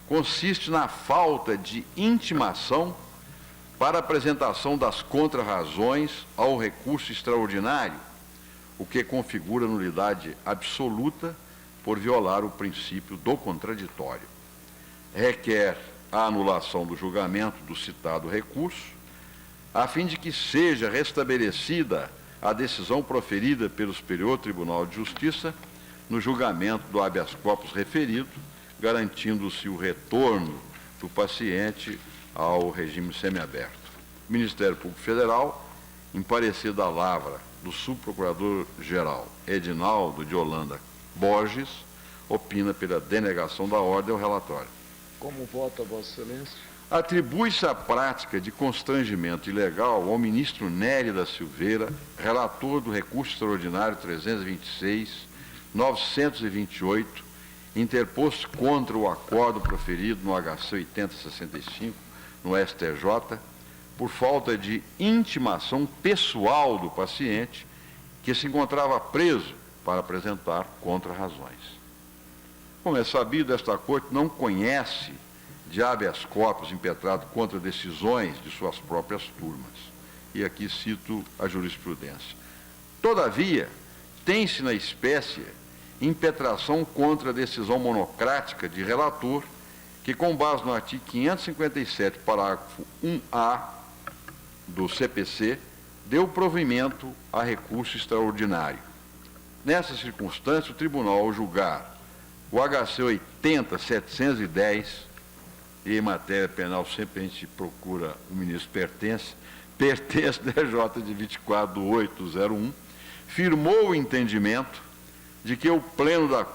consiste na falta de intimação para apresentação das contrarrazões ao recurso extraordinário, o que configura nulidade absoluta por violar o princípio do contraditório. Requer a anulação do julgamento do citado recurso, a fim de que seja restabelecida a decisão proferida pelo Superior Tribunal de Justiça no julgamento do habeas corpus referido, garantindo-se o retorno do paciente ao regime semiaberto. O Ministério Público Federal, em parecer da lavra do subprocurador-geral Edinaldo de Holanda Borges, opina pela denegação da ordem ao relatório. Como vota, Vossa Excelência? Atribui-se a prática de constrangimento ilegal ao ministro Nery da Silveira, relator do recurso extraordinário 326.928, interposto contra o acordo proferido no HC 8065, no STJ, por falta de intimação pessoal do paciente, que se encontrava preso para apresentar contrarrazões. Como é sabido, esta Corte não conhece de habeas corpus impetrado contra decisões de suas próprias turmas. E aqui cito a jurisprudência. Todavia, tem-se na espécie impetração contra a decisão monocrática de relator, que, com base no artigo 557, parágrafo 1A do CPC, deu provimento a recurso extraordinário. Nessa circunstância, o tribunal, ao julgar o HC 80.710, e em matéria penal sempre a gente procura o ministro pertence DJ de 24/8/01, firmou o entendimento de que ao Pleno da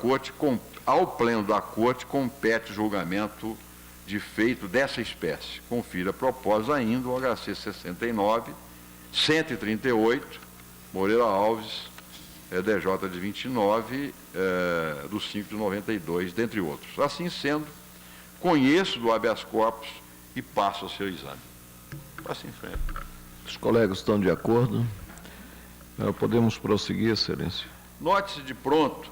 Corte compete o julgamento de feito dessa espécie. Confira a propósito ainda o HC 69.138, Moreira Alves, DJ de 29, do 5 de 92, dentre outros. Assim sendo, conheço do habeas corpus e passo ao seu exame. Passe em frente. Os colegas estão de acordo? Podemos prosseguir, Excelência. Note-se de pronto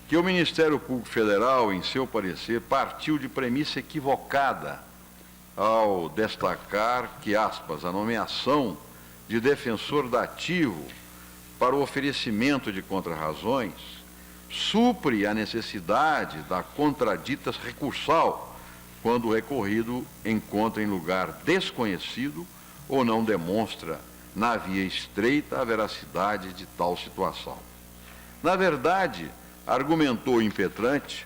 que o Ministério Público Federal, em seu parecer, partiu de premissa equivocada ao destacar que, aspas, a nomeação de defensor dativo para o oferecimento de contrarrazões supre a necessidade da contradita recursal quando o recorrido encontra em lugar desconhecido ou não demonstra na via estreita a veracidade de tal situação. Na verdade, argumentou o impetrante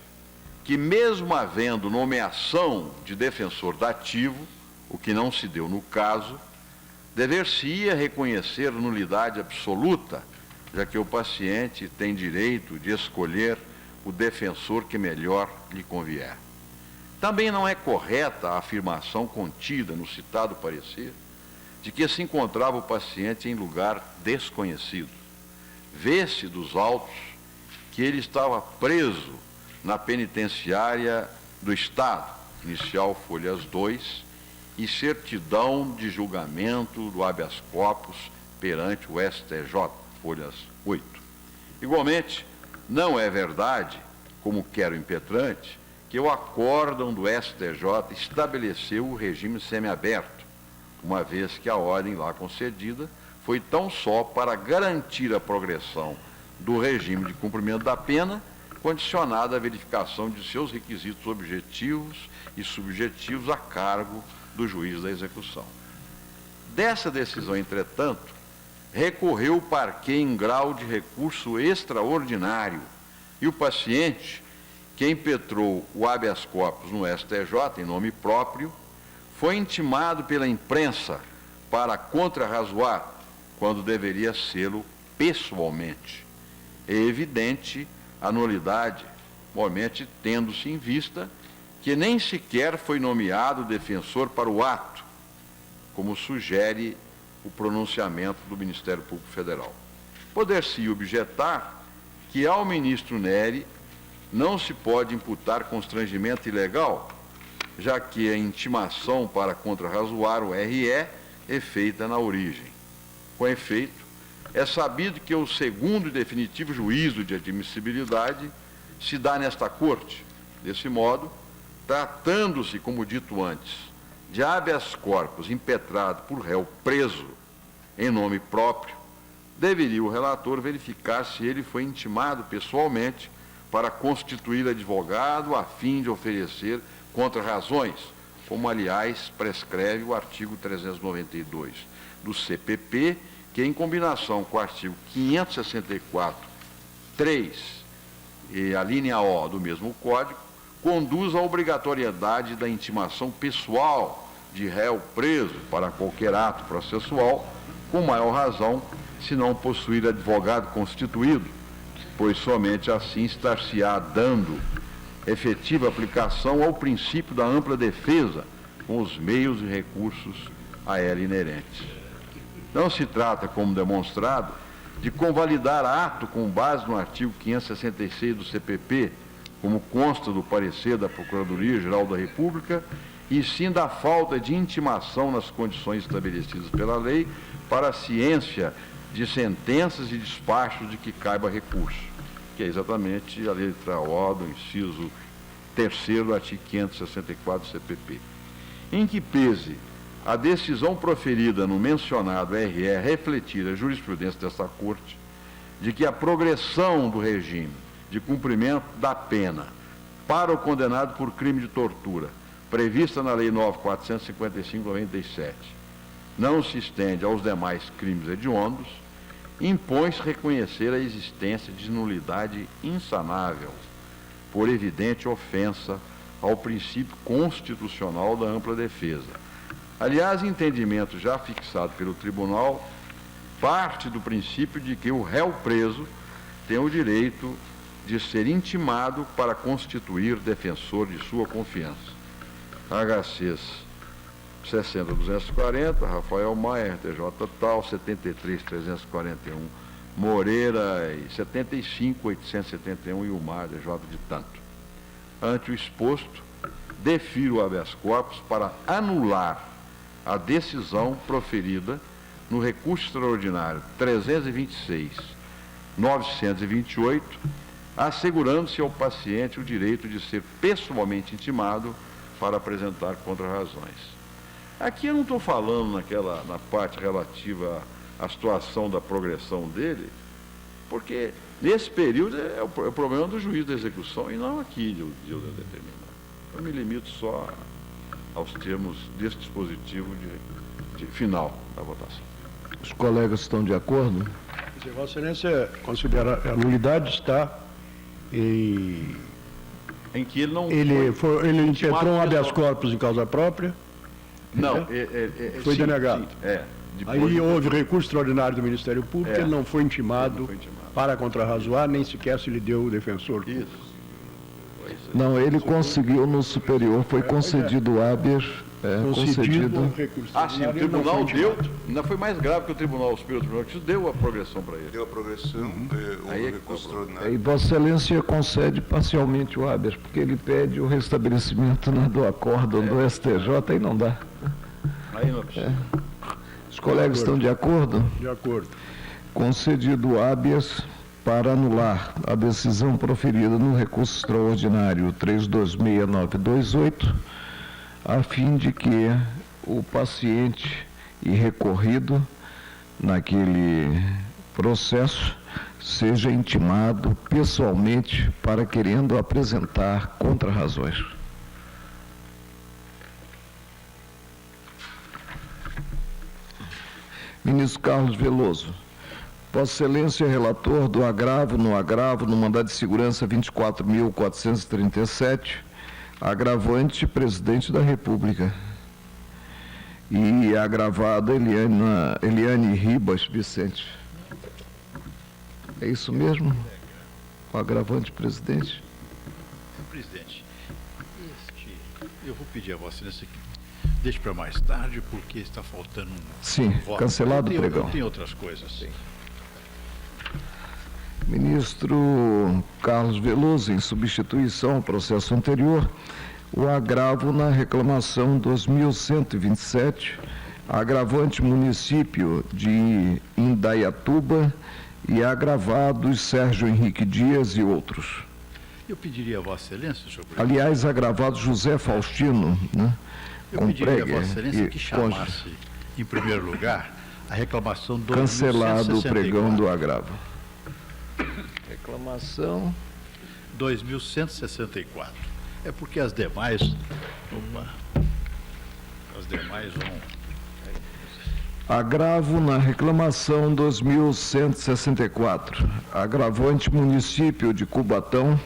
que, mesmo havendo nomeação de defensor dativo, o que não se deu no caso, dever-se-ia reconhecer nulidade absoluta, já que o paciente tem direito de escolher o defensor que melhor lhe convier. Também não é correta a afirmação contida no citado parecer de que se encontrava o paciente em lugar desconhecido. Vê-se dos autos que ele estava preso na penitenciária do Estado, inicial folhas 2, e certidão de julgamento do habeas corpus perante o STJ, folhas 8. Igualmente, não é verdade, como quer o impetrante, que o acórdão do STJ estabeleceu o regime semiaberto, uma vez que a ordem lá concedida foi tão só para garantir a progressão do regime de cumprimento da pena, condicionada à verificação de seus requisitos objetivos e subjetivos a cargo do juiz da execução. Dessa decisão, entretanto, recorreu o parquê em grau de recurso extraordinário e o paciente, que impetrou o habeas corpus no STJ em nome próprio, foi intimado pela imprensa para contrarrazoar, quando deveria sê-lo pessoalmente. É evidente a nulidade, igualmente tendo-se em vista que nem sequer foi nomeado defensor para o ato, como sugere o pronunciamento do Ministério Público Federal. Poder-se objetar que ao ministro Neri não se pode imputar constrangimento ilegal, já que a intimação para contrarrazoar o RE é feita na origem. Com efeito, é sabido que o segundo e definitivo juízo de admissibilidade se dá nesta Corte. Desse modo, tratando-se, como dito antes, de habeas corpus impetrado por réu preso em nome próprio, deveria o relator verificar se ele foi intimado pessoalmente para constituir advogado a fim de oferecer contrarrazões, como, aliás, prescreve o artigo 392 do CPP, que, em combinação com o artigo 564.3 e a linha O do mesmo Código, conduz à obrigatoriedade da intimação pessoal de réu preso para qualquer ato processual, com maior razão se não possuir advogado constituído, pois somente assim estar-se-á dando efetiva aplicação ao princípio da ampla defesa com os meios e recursos a ela inerentes. Não se trata, como demonstrado, de convalidar ato com base no artigo 566 do CPP, como consta do parecer da Procuradoria-Geral da República, e sim da falta de intimação nas condições estabelecidas pela lei para a ciência de sentenças e despachos de que caiba recurso, que é exatamente a letra O do inciso 3º do artigo 564 do CPP. Em que pese a decisão proferida no mencionado RE refletir a jurisprudência desta Corte de que a progressão do regime de cumprimento da pena para o condenado por crime de tortura, prevista na Lei 9.455/97, não se estende aos demais crimes hediondos, impõe-se reconhecer a existência de nulidade insanável, por evidente ofensa ao princípio constitucional da ampla defesa. Aliás, entendimento já fixado pelo tribunal parte do princípio de que o réu preso tem o direito de ser intimado para constituir defensor de sua confiança. HCs 60.240, Rafael Maia, RTJ tal, 73.341, Moreira e 75.871, Ilmar, DJ de tanto. Ante o exposto, defiro o habeas corpus para anular a decisão proferida no recurso extraordinário 326.928, assegurando-se ao paciente o direito de ser pessoalmente intimado para apresentar contrarrazões. Aqui eu não estou falando na parte relativa à situação da progressão dele, porque nesse período é o problema do juiz da execução e não aqui de eu determinar. Eu me limito só aos termos desse dispositivo de final da votação. Os colegas estão de acordo? Quer dizer, Vossa Excelência considera a nulidade está em que ele não ele intimado impetrou um habeas pessoal. corpus em causa própria, Não, foi sim, denegado. Sim, depois aí houve recurso extraordinário do Ministério Público, ele não foi intimado para contrarrazoar, nem sequer se lhe deu o defensor. Isso. Não, ele conseguiu no superior, foi concedido o habeas, concedido. recurso Ah, sim, o extraordinário, ele não tribunal foi deu, intimado. ainda foi mais grave que o Superior Tribunal de Justiça deu a progressão para ele. Deu a progressão, Aí é houve que recurso tá bom. extraordinário. E Vossa Excelência concede parcialmente o habeas, porque ele pede o restabelecimento do acórdão do STJ e não dá. Aí não é possível. Os colegas estão de acordo? De acordo. Concedido o habeas, para anular a decisão proferida no recurso extraordinário 326928, a fim de que o paciente e recorrido naquele processo seja intimado pessoalmente para querendo apresentar contrarrazões. Ministro Carlos Veloso. Vossa Excelência, relator do agravo, no mandado de segurança 24.437, agravante presidente da República. E agravada Eliane Ribas Vicente. É isso mesmo? O agravante presidente? Presidente, eu vou pedir a Vossa Excelência que deixe para mais tarde, porque está faltando um Sim, voto. cancelado o pregão. Tem outras coisas. Sim. Ministro Carlos Veloso, em substituição ao processo anterior, o agravo na reclamação 2127, agravante município de Indaiatuba e agravados Sérgio Henrique Dias e outros. Eu pediria a Vossa Excelência, senhor presidente. Aliás, agravado José Faustino, né? Eu pediria a Vossa Excelência que chamasse, em primeiro lugar, a reclamação 2164. Cancelado o pregão do agravo. Reclamação 2164. É porque as demais... as demais vão... Agravo na reclamação 2164. Agravante município de Cubatão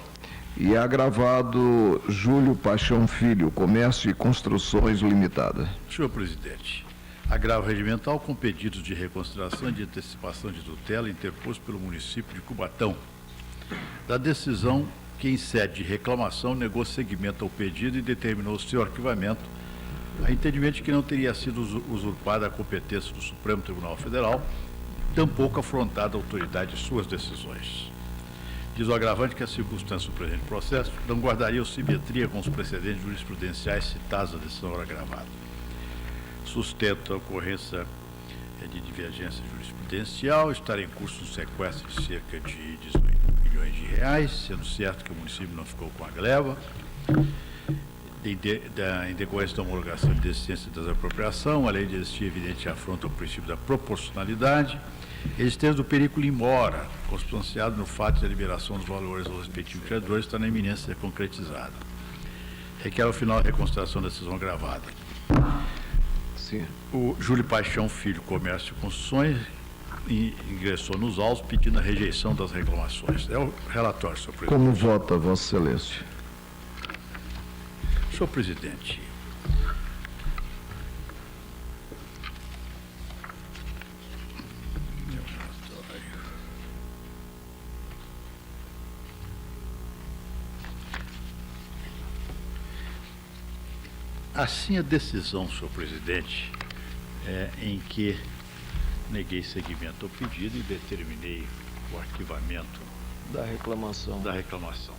e agravado Júlio Paixão Filho, Comércio e Construções Limitada. Senhor presidente, agravo regimental com pedidos de reconsideração e de antecipação de tutela interposto pelo município de Cubatão, da decisão que, em sede de reclamação, negou seguimento ao pedido e determinou seu arquivamento, a entendimento de que não teria sido usurpada a competência do Supremo Tribunal Federal, tampouco afrontada a autoridade de suas decisões. Diz o agravante que a circunstância do presente processo não guardaria simetria com os precedentes jurisprudenciais citados na decisão agravada. Sustenta a ocorrência de divergência jurisprudencial, estar em curso um sequestro de cerca de 18 milhões de reais, sendo certo que o município não ficou com a gleba, em decorrência da homologação de deficiência da desapropriação, além de existir evidente afronta ao princípio da proporcionalidade, existência do perigo mora, consubstanciado no fato de a liberação dos valores aos respectivos credores está na iminência de ser concretizada. Requer, ao final, a reconsideração da decisão agravada. Sim. O Júlio Paixão Filho, Comércio e Construções, ingressou nos autos pedindo a rejeição das reclamações. É o relatório, senhor presidente. Como vota, Vossa Excelência? Senhor presidente, assim a decisão, senhor presidente, em que neguei seguimento ao pedido e determinei o arquivamento Da reclamação. da reclamação.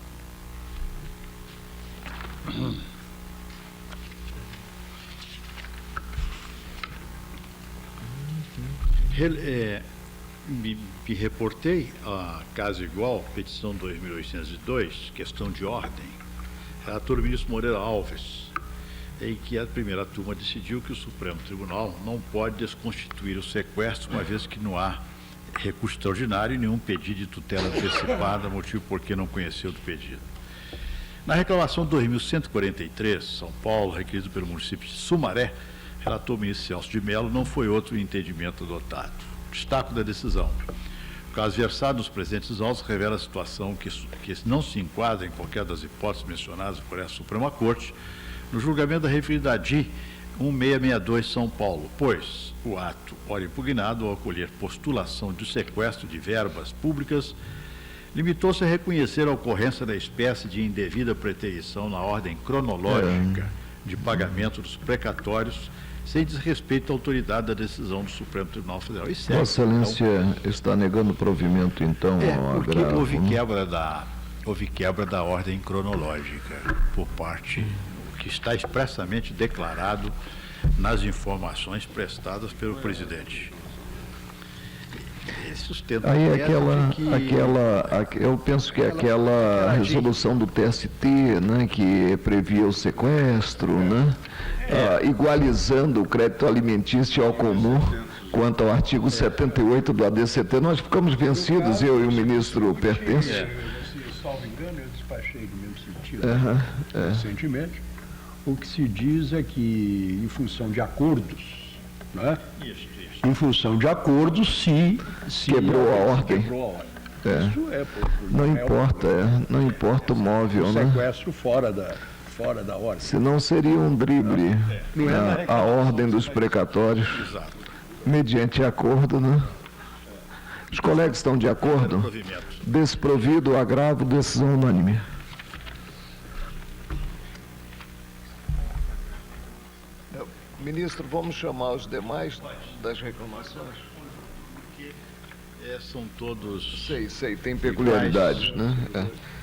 Me reportei a caso igual, petição 2802, questão de ordem, relator ministro Moreira Alves, em que a primeira turma decidiu que o Supremo Tribunal não pode desconstituir o sequestro, uma vez que não há recurso extraordinário e nenhum pedido de tutela antecipada, motivo por que não conheceu do pedido. Na reclamação 2143, São Paulo, requerido pelo município de Sumaré, relator ministro Celso de Mello, não foi outro entendimento adotado. Destaco da decisão. O caso versado nos presentes autos revela a situação que não se enquadra em qualquer das hipóteses mencionadas por essa Suprema Corte no julgamento da referida ADI 1662 São Paulo, pois o ato, ora impugnado, ao acolher postulação de sequestro de verbas públicas, limitou-se a reconhecer a ocorrência da espécie de indevida preterição na ordem cronológica de pagamento dos precatórios, sem desrespeito à autoridade da decisão do Supremo Tribunal Federal. Vossa Excelência está negando provimento, então, ao porque agravo? houve quebra da ordem cronológica por parte, o que está expressamente declarado nas informações prestadas pelo presidente. Sustenta Aí a tese de que eu penso que aquela resolução do TST, né, que previa o sequestro, né, igualizando o crédito alimentício ao comum, quanto ao artigo 78 do ADCT, nós ficamos vencidos, eu e o ministro Pertence. Salvo engano, eu despachei no mesmo sentido recentemente. O que se diz é que, em função de acordos, né? Em função de acordos, se Quebrou a ordem. Isso Não importa o móvel, né? Sequestro fora da ordem. Senão seria um drible a ordem dos precatórios, mediante acordo, né? Os colegas estão de acordo? Desprovido o agravo, decisão unânime. Ministro, vamos chamar os demais das reclamações? são todos... Sei, tem peculiaridades, né?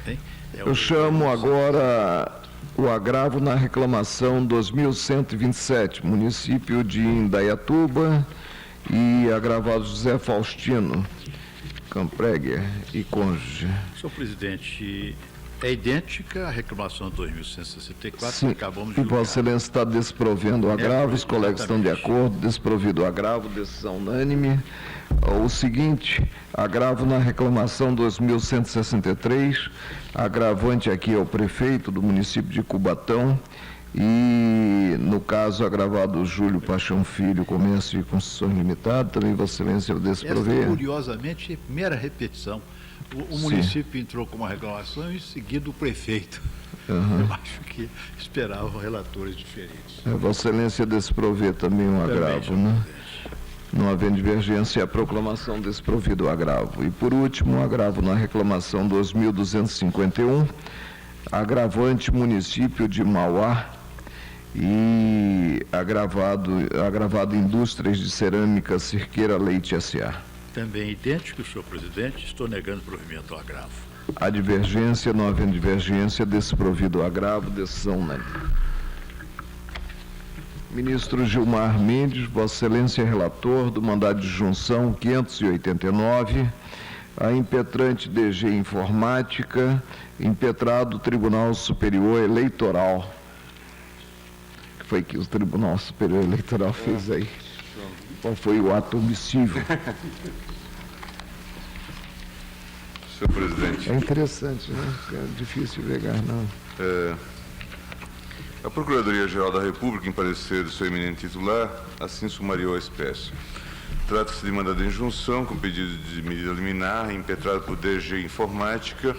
Hein? Eu chamo agora o agravo na reclamação 2127, município de Indaiatuba, e agravado José Faustino Campreguer e cônjuge. Senhor presidente, é idêntica a reclamação 2164 Sim, que acabamos de e julgar. Vossa Excelência está desprovendo o agravo, os colegas estão de acordo, desprovido o agravo, decisão unânime. O seguinte, agravo na reclamação 2163, agravante aqui é o prefeito do município de Cubatão, e no caso agravado Júlio Paixão Filho, Comércio e Construções Limitada, também Vossa Excelência desprover. Essa, curiosamente, é mera repetição. O município entrou com uma reclamação e em seguida o prefeito. Eu acho que esperavam relatores diferentes. Vossa Excelência desprover também um agravo, né? Não havendo divergência, a proclamação desprovido o agravo. E, por último, um agravo na reclamação 2251, agravante município de Mauá e agravado Indústrias de Cerâmica Cirqueira Leite S.A. Também idêntico, senhor presidente, estou negando provimento ao agravo. A divergência, não havendo divergência, desprovido o agravo, decisão unânime. Ministro Gilmar Mendes, Vossa Excelência relator do mandado de junção 589, a impetrante DG Informática, impetrado Tribunal Superior Eleitoral. O que foi que o Tribunal Superior Eleitoral fez aí? Qual foi o ato omissivo? Senhor presidente. É interessante, né? É difícil pegar, não. A Procuradoria-Geral da República, em parecer do seu eminente titular, assim sumariou a espécie. Trata-se de mandado de injunção com pedido de medida liminar impetrado por DG Informática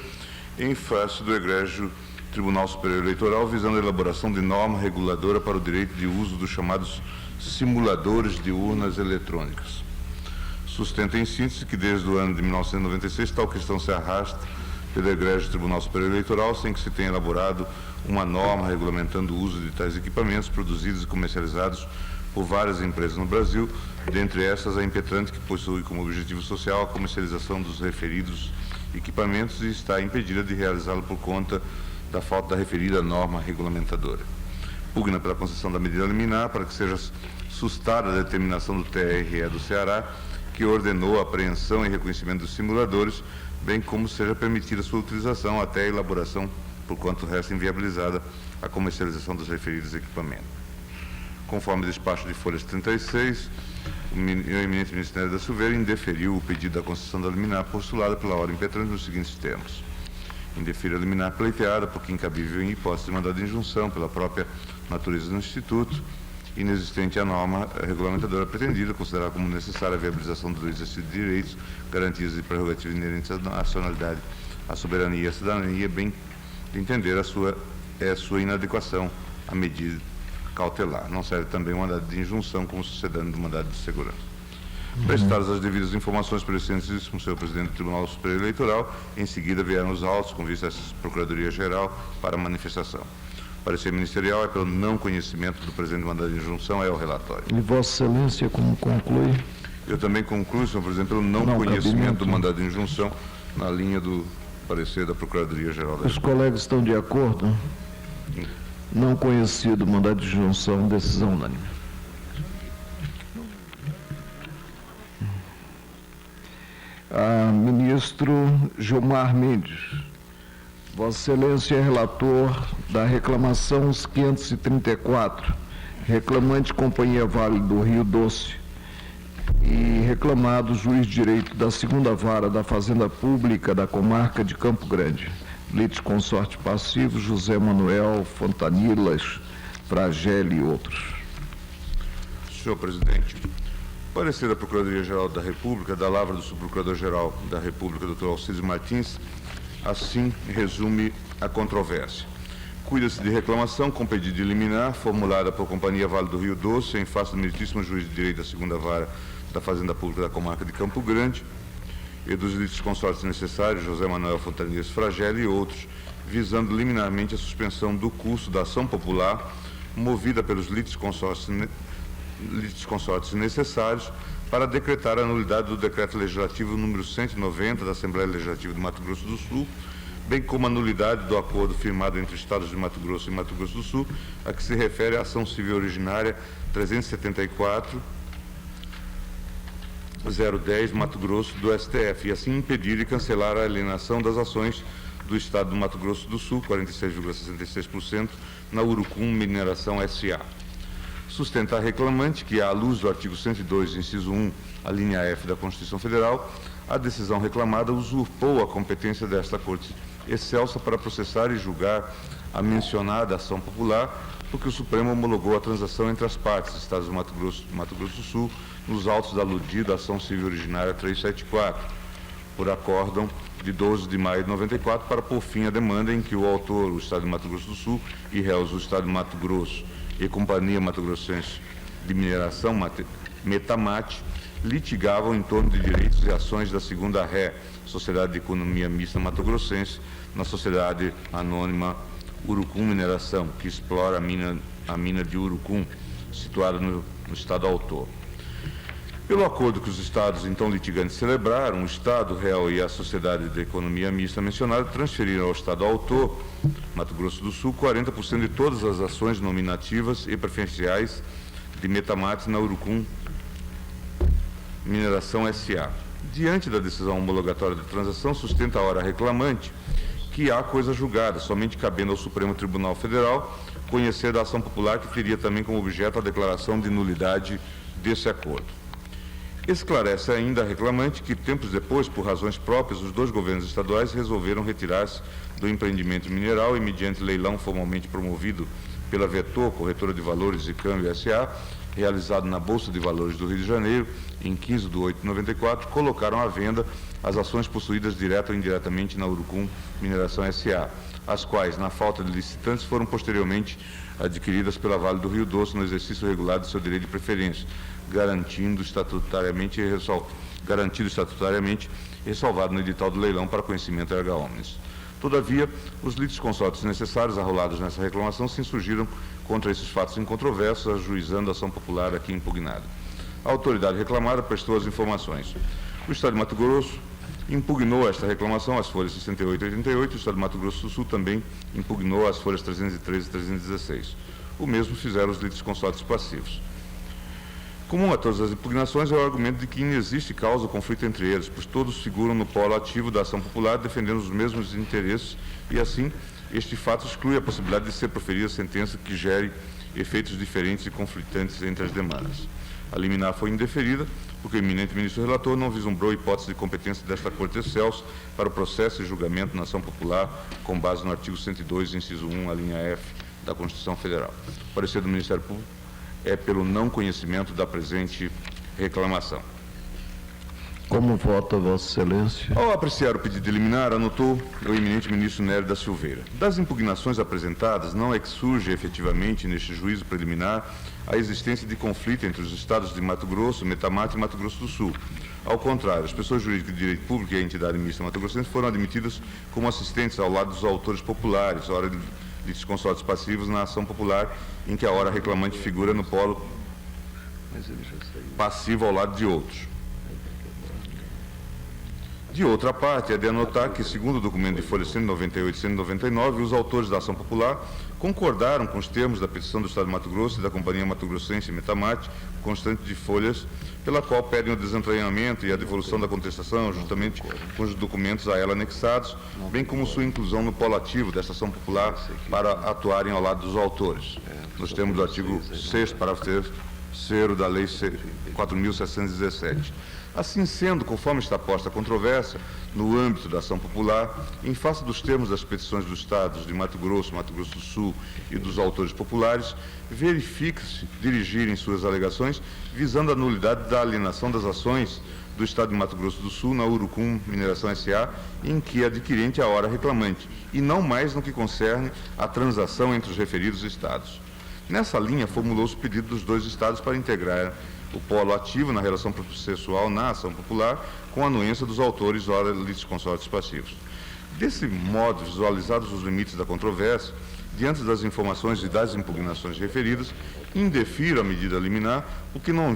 em face do egrégio Tribunal Superior Eleitoral, visando a elaboração de norma reguladora para o direito de uso dos chamados simuladores de urnas eletrônicas. Sustenta em síntese que desde o ano de 1996 tal questão se arrasta pelo egrégio Tribunal Superior Eleitoral sem que se tenha elaborado uma norma regulamentando o uso de tais equipamentos produzidos e comercializados por várias empresas no Brasil, dentre essas a impetrante, que possui como objetivo social a comercialização dos referidos equipamentos e está impedida de realizá-lo por conta da falta da referida norma regulamentadora. Pugna pela concessão da medida liminar para que seja sustada a determinação do TRE do Ceará, que ordenou a apreensão e reconhecimento dos simuladores, bem como seja permitida sua utilização até a elaboração, por quanto resta inviabilizada a comercialização dos referidos equipamentos. Conforme despacho de folhas 36, o eminente Ministério da Silveira indeferiu o pedido da concessão da liminar postulada pela ordem impetrante nos seguintes termos. Indefere a liminar pleiteada porque incabível em hipótese de mandado de injunção pela própria natureza do Instituto, inexistente a norma regulamentadora pretendida, considerada como necessária a viabilização do exercício de direitos, garantias e prerrogativas inerentes à nacionalidade, à soberania e à cidadania, bem de entender a sua inadequação à medida cautelar. Não serve também o mandado de injunção como sucedâneo do mandado de segurança. Prestadas as devidas informações pelo excelentíssimo senhor presidente do Tribunal Superior Eleitoral, em seguida vieram os autos com vista à Procuradoria-Geral para manifestação. O parecer ministerial é pelo não conhecimento do presente mandado de injunção, é o relatório. E Vossa Excelência, como conclui? Eu também concluo, senhor presidente, pelo não conhecimento do mandado de injunção, na linha do parecer da Procuradoria-Geral da Os colegas estão de acordo? Não conhecido o mandado de injunção, decisão unânime. Ministro Gilmar Mendes. Vossa Excelência é relator da reclamação 534, reclamante Companhia Vale do Rio Doce e reclamado juiz de direito da 2ª Vara da Fazenda Pública da Comarca de Campo Grande. Litisconsorte passivo José Manuel Fontanilas, Fragelli e outros. Senhor presidente, parecer da Procuradoria-Geral da República, da lavra do Subprocurador-Geral da República, Dr. Alcides Martins, assim resume a controvérsia. Cuida-se de reclamação com pedido de liminar, formulada por Companhia Vale do Rio Doce, em face do meritíssimo juiz de direito da 2ª Vara da Fazenda Pública da Comarca de Campo Grande e dos litisconsortes necessários, José Manuel Fontanilas Fragelli e outros, visando liminarmente a suspensão do curso da ação popular movida pelos litisconsortes necessários para decretar a nulidade do Decreto Legislativo número 190 da Assembleia Legislativa de Mato Grosso do Sul, bem como a nulidade do acordo firmado entre Estados de Mato Grosso e Mato Grosso do Sul, a que se refere a ação civil originária 374-010 Mato Grosso do STF, e assim impedir e cancelar a alienação das ações do Estado do Mato Grosso do Sul, 46,66%, na Urucum Mineração S.A. Sustentar reclamante que, à luz do artigo 102, inciso 1, a linha F da Constituição Federal, a decisão reclamada usurpou a competência desta Corte Excelsa para processar e julgar a mencionada ação popular, porque o Supremo homologou a transação entre as partes, Estados do Mato Grosso do Sul, nos autos da aludida ação civil originária 374, por acórdão de 12 de maio de 94, para pôr fim à demanda em que o autor, o Estado de Mato Grosso do Sul, e réus, o Estado de Mato Grosso e Companhia Mato Grossense de Mineração, Metamate, litigavam em torno de direitos e ações da 2ª Ré, Sociedade de Economia Mista Mato Grossense, na Sociedade Anônima Urucum Mineração, que explora a mina de Urucum, situada no Estado autor. Pelo acordo que os Estados então litigantes celebraram, o Estado real e a Sociedade de Economia Mista mencionada transferiram ao Estado autor, Mato Grosso do Sul, 40% de todas as ações nominativas e preferenciais de Metamate na Urucum Mineração S.A. Diante da decisão homologatória da transação, sustenta a hora reclamante que há coisa julgada, somente cabendo ao Supremo Tribunal Federal conhecer da ação popular que teria também como objeto a declaração de nulidade desse acordo. Esclarece ainda a reclamante que, tempos depois, por razões próprias, os 2 governos estaduais resolveram retirar-se do empreendimento mineral e, mediante leilão formalmente promovido pela Vetor, Corretora de Valores e Câmbio S.A., realizado na Bolsa de Valores do Rio de Janeiro, em 15 de 8 de 94, colocaram à venda as ações possuídas direta ou indiretamente na Urucum Mineração S.A., as quais, na falta de licitantes, foram posteriormente adquiridas pela Vale do Rio Doce no exercício regular de seu direito de preferência, garantido estatutariamente e ressalvado no edital do leilão para conhecimento erga omnes. Todavia, os litisconsortes necessários arrolados nessa reclamação se insurgiram contra esses fatos incontroversos, ajuizando a ação popular aqui impugnada. A autoridade reclamada prestou as informações. O Estado de Mato Grosso impugnou esta reclamação às folhas 68 e 88, o Estado de Mato Grosso do Sul também impugnou às folhas 313 e 316. O mesmo fizeram os litisconsortes passivos. Comum a todas as impugnações é o argumento de que inexiste causa ou conflito entre eles, pois todos figuram no polo ativo da ação popular, defendendo os mesmos interesses, e assim, este fato exclui a possibilidade de ser proferida sentença que gere efeitos diferentes e conflitantes entre as demandas. A liminar foi indeferida, porque o eminente ministro relator não vislumbrou hipótese de competência desta Corte Excelsa para o processo e julgamento na ação popular, com base no artigo 102, inciso 1, a linha F da Constituição Federal. O parecer do Ministério Público é pelo não conhecimento da presente reclamação. Como vota Vossa Excelência? Ao apreciar o pedido de liminar, anotou o eminente ministro Nélio da Silveira. Das impugnações apresentadas, não é que surge efetivamente neste juízo preliminar a existência de conflito entre os estados de Mato Grosso, Metamate e Mato Grosso do Sul. Ao contrário, as pessoas jurídicas de direito público e a entidade mista mato-grossense foram admitidas como assistentes ao lado dos autores populares, hora de litisconsortes passivos na ação popular, em que a hora reclamante figura no polo passivo ao lado de outros. De outra parte, é de anotar que, segundo o documento de folha 198 e 199, os autores da ação popular concordaram com os termos da petição do Estado de Mato Grosso e da Companhia Mato Grossense Metamate, constante de folhas, pela qual pedem o desentranhamento e a devolução da contestação, juntamente com os documentos a ela anexados, bem como sua inclusão no polo ativo desta ação popular para atuarem ao lado dos autores, nos termos do artigo 6º, parágrafo 3º da Lei 4.717. Assim sendo, conforme está posta a controvérsia, no âmbito da ação popular, em face dos termos das petições dos Estados de Mato Grosso do Sul e dos autores populares, verifica-se dirigirem suas alegações visando a nulidade da alienação das ações do Estado de Mato Grosso do Sul na Urucum Mineração S.A., em que adquirente é a hora reclamante, e não mais no que concerne à transação entre os referidos Estados. Nessa linha, formulou-se o pedido dos dois Estados para integrar o polo ativo na relação processual na ação popular com a anuência dos autores ora litisconsortes passivos. Desse modo, visualizados os limites da controvérsia, diante das informações e das impugnações referidas, indefiro a medida liminar, o que não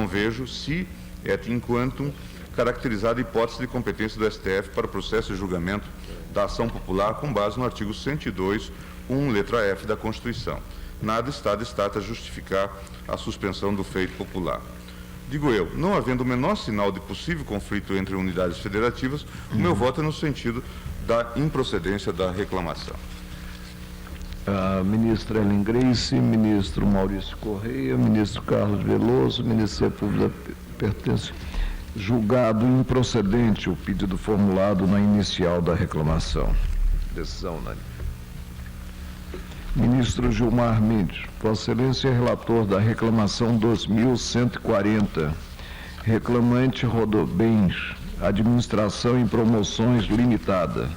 vejo se et inquantum caracterizada a hipótese de competência do STF para o processo e julgamento da ação popular com base no artigo 102, 1, letra F da Constituição. Nada está de stata a justificar a suspensão do feito popular. Digo eu, não havendo o menor sinal de possível conflito entre unidades federativas, o meu voto é no sentido da improcedência da reclamação. A ministra Ellen Grace, ministro Maurício Correia, ministro Carlos Veloso, Ministério Público pertence. Julgado improcedente o pedido formulado na inicial da reclamação. Decisão unânime. Ministro Gilmar Mendes, Vossa Excelência é relator da reclamação 2140, reclamante Rodobens, Administração em Promoções Limitada.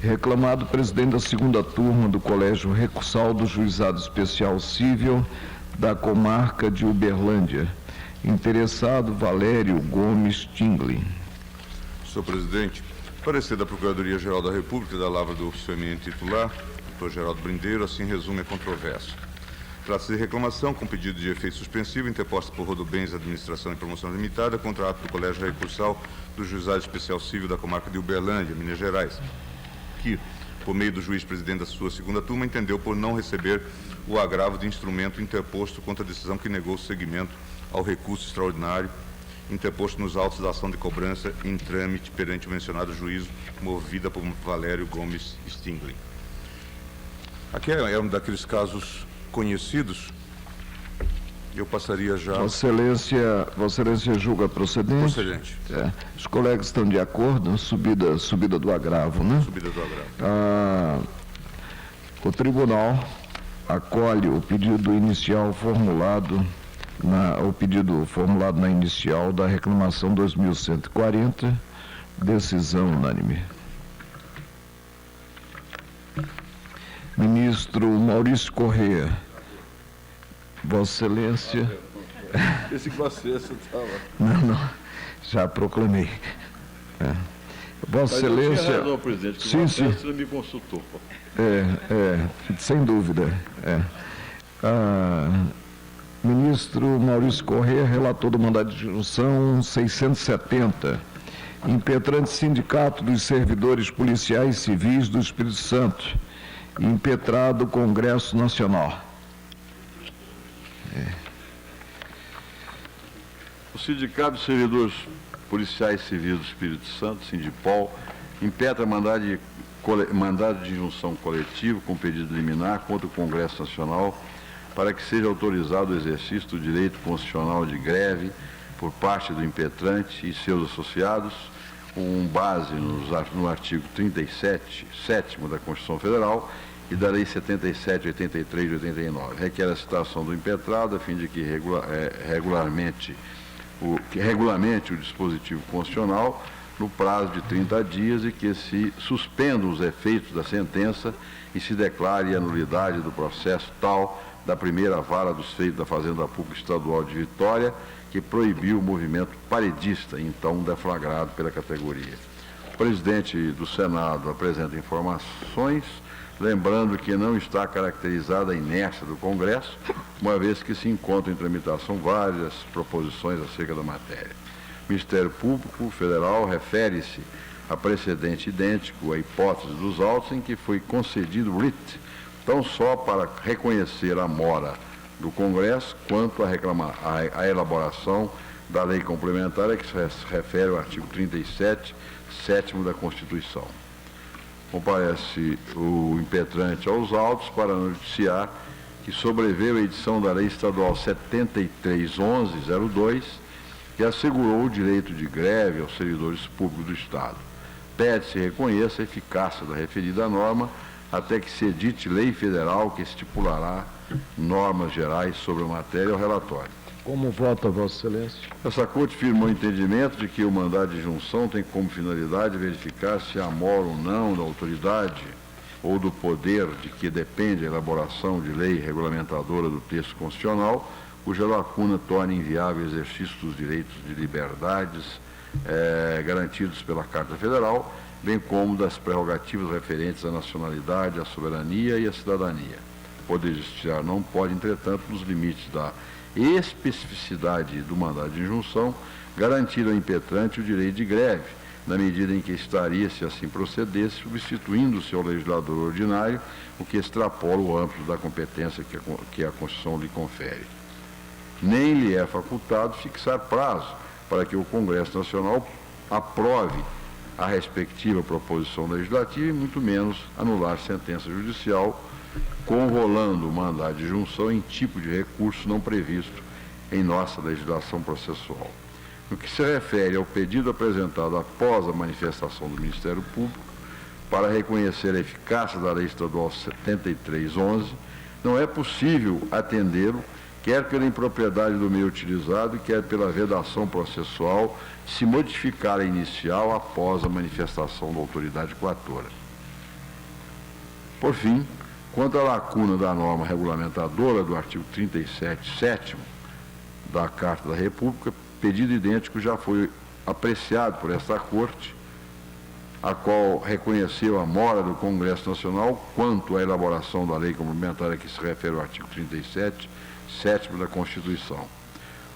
Reclamado presidente da segunda turma do Colégio Recursal do Juizado Especial Cível da Comarca de Uberlândia. Interessado Valério Gomes Tingley. Senhor presidente, parecer da Procuradoria-Geral da República e da Lavra do seu eminente titular, Dr. Geraldo Brindeiro, assim resume a controvérsia. Trata-se de reclamação com pedido de efeito suspensivo interposta por Rodobens Administração e Promoção Limitada contra ato do Colégio Recursal do Juizado Especial Cível da Comarca de Uberlândia, Minas Gerais, que, por meio do juiz presidente da sua segunda turma, entendeu por não receber o agravo de instrumento interposto contra a decisão que negou seguimento ao recurso extraordinário interposto nos autos da ação de cobrança em trâmite perante o mencionado juízo, movida por Valério Gomes Stingley. Aqui é um daqueles casos conhecidos. Eu passaria já... Vossa Excelência julga procedente? Procedente. Os colegas estão de acordo? Subida do agravo, né? Subida do agravo. O tribunal acolhe o pedido inicial formulado na inicial da reclamação 2140, decisão unânime. Ministro Maurício Correia, Vossa Excelência... Esse que você estava... Não, já proclamei. Vossa Excelência... Mas eu tinha razão, presidente, que sim. Você me consultou. Sem dúvida. Ministro Maurício Correia, relator do mandado de injunção 670, impetrante Sindicato dos Servidores Policiais Civis do Espírito Santo, impetrado Congresso Nacional. O Sindicato dos Servidores Policiais Civis do Espírito Santo, Sindipol, impetra mandado de injunção coletivo com pedido liminar contra o Congresso Nacional para que seja autorizado o exercício do direito constitucional de greve por parte do impetrante e seus associados, com base no artigo 37, 7º da Constituição Federal e da Lei 77, 83 e 89. Requer a citação do impetrado a fim de que regulamente o dispositivo constitucional no prazo de 30 dias e que se suspendam os efeitos da sentença e se declare a nulidade do processo tal da primeira vara dos feitos da Fazenda Pública Estadual de Vitória, que proibiu o movimento paredista, então deflagrado pela categoria. O presidente do Senado apresenta informações, lembrando que não está caracterizada a inércia do Congresso, uma vez que se encontram em tramitação várias proposições acerca da matéria. O Ministério Público Federal refere-se a precedente idêntico à hipótese dos autos em que foi concedido writ, tão só para reconhecer a mora do Congresso quanto a elaboração da lei complementar a que se refere ao artigo 37, 7º da Constituição. Comparece o impetrante aos autos para noticiar que sobreveio a edição da Lei Estadual 73.11.02, que assegurou o direito de greve aos servidores públicos do Estado. Pede-se reconheça a eficácia da referida norma até que se edite lei federal que estipulará normas gerais sobre a matéria ao relatório. Como vota, Vossa Excelência? Essa Corte firmou o entendimento de que o mandado de injunção tem como finalidade verificar se há mora ou não da autoridade ou do poder de que depende a elaboração de lei regulamentadora do texto constitucional, cuja lacuna torna inviável o exercício dos direitos de liberdades garantidos pela Carta Federal, bem como das prerrogativas referentes à nacionalidade, à soberania e à cidadania. O Poder Judiciário não pode, entretanto, nos limites da especificidade do mandado de injunção, garantir ao impetrante o direito de greve, na medida em que estaria, se assim procedesse, substituindo-se ao legislador ordinário, o que extrapola o âmbito da competência que a Constituição lhe confere. Nem lhe é facultado fixar prazo para que o Congresso Nacional aprove a respectiva proposição legislativa e muito menos anular sentença judicial, conrolando o mandado de injunção em tipo de recurso não previsto em nossa legislação processual. No que se refere ao pedido apresentado após a manifestação do Ministério Público para reconhecer a eficácia da Lei Estadual 73.11, não é possível atendê-lo quer pela impropriedade do meio utilizado, quer pela vedação processual, se modificar a inicial após a manifestação da autoridade coatora. Por fim, quanto à lacuna da norma regulamentadora do artigo 37, 7º da Carta da República, pedido idêntico já foi apreciado por esta Corte, a qual reconheceu a mora do Congresso Nacional quanto à elaboração da lei complementar a que se refere ao artigo 37, 7º da Constituição.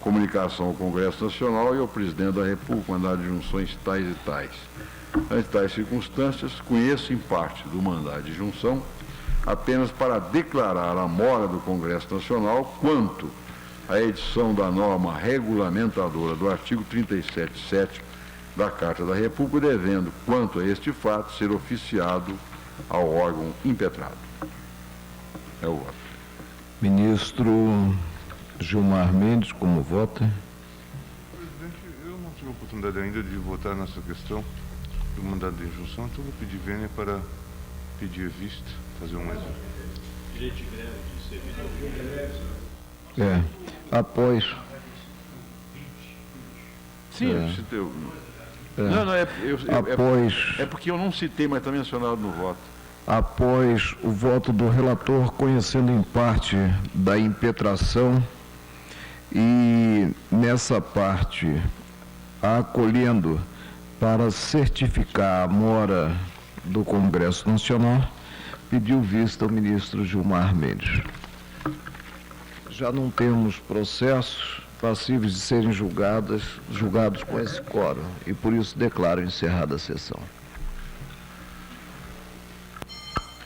Comunicação ao Congresso Nacional e ao Presidente da República, mandado de injunções tais e tais. Ante tais circunstâncias, conheço em parte do mandado de injunção apenas para declarar a mora do Congresso Nacional quanto à edição da norma regulamentadora do artigo 37, 7º da Carta da República, devendo, quanto a este fato, ser oficiado ao órgão impetrado. É o voto. Ministro Gilmar Mendes, como vota? Presidente, eu não tive a oportunidade ainda de votar nessa questão do mandado de injunção, então vou pedir vênia para pedir vista, fazer um exame. Direito de greve de É, servidor. após... Sim, citei. Não, após... é porque eu não citei, mas está mencionado no voto. Após o voto do relator, conhecendo em parte da impetração e, nessa parte, acolhendo para certificar a mora do Congresso Nacional, pediu vista ao ministro Gilmar Mendes. Já não temos processos passíveis de serem julgados com esse quórum e, por isso, declaro encerrada a sessão.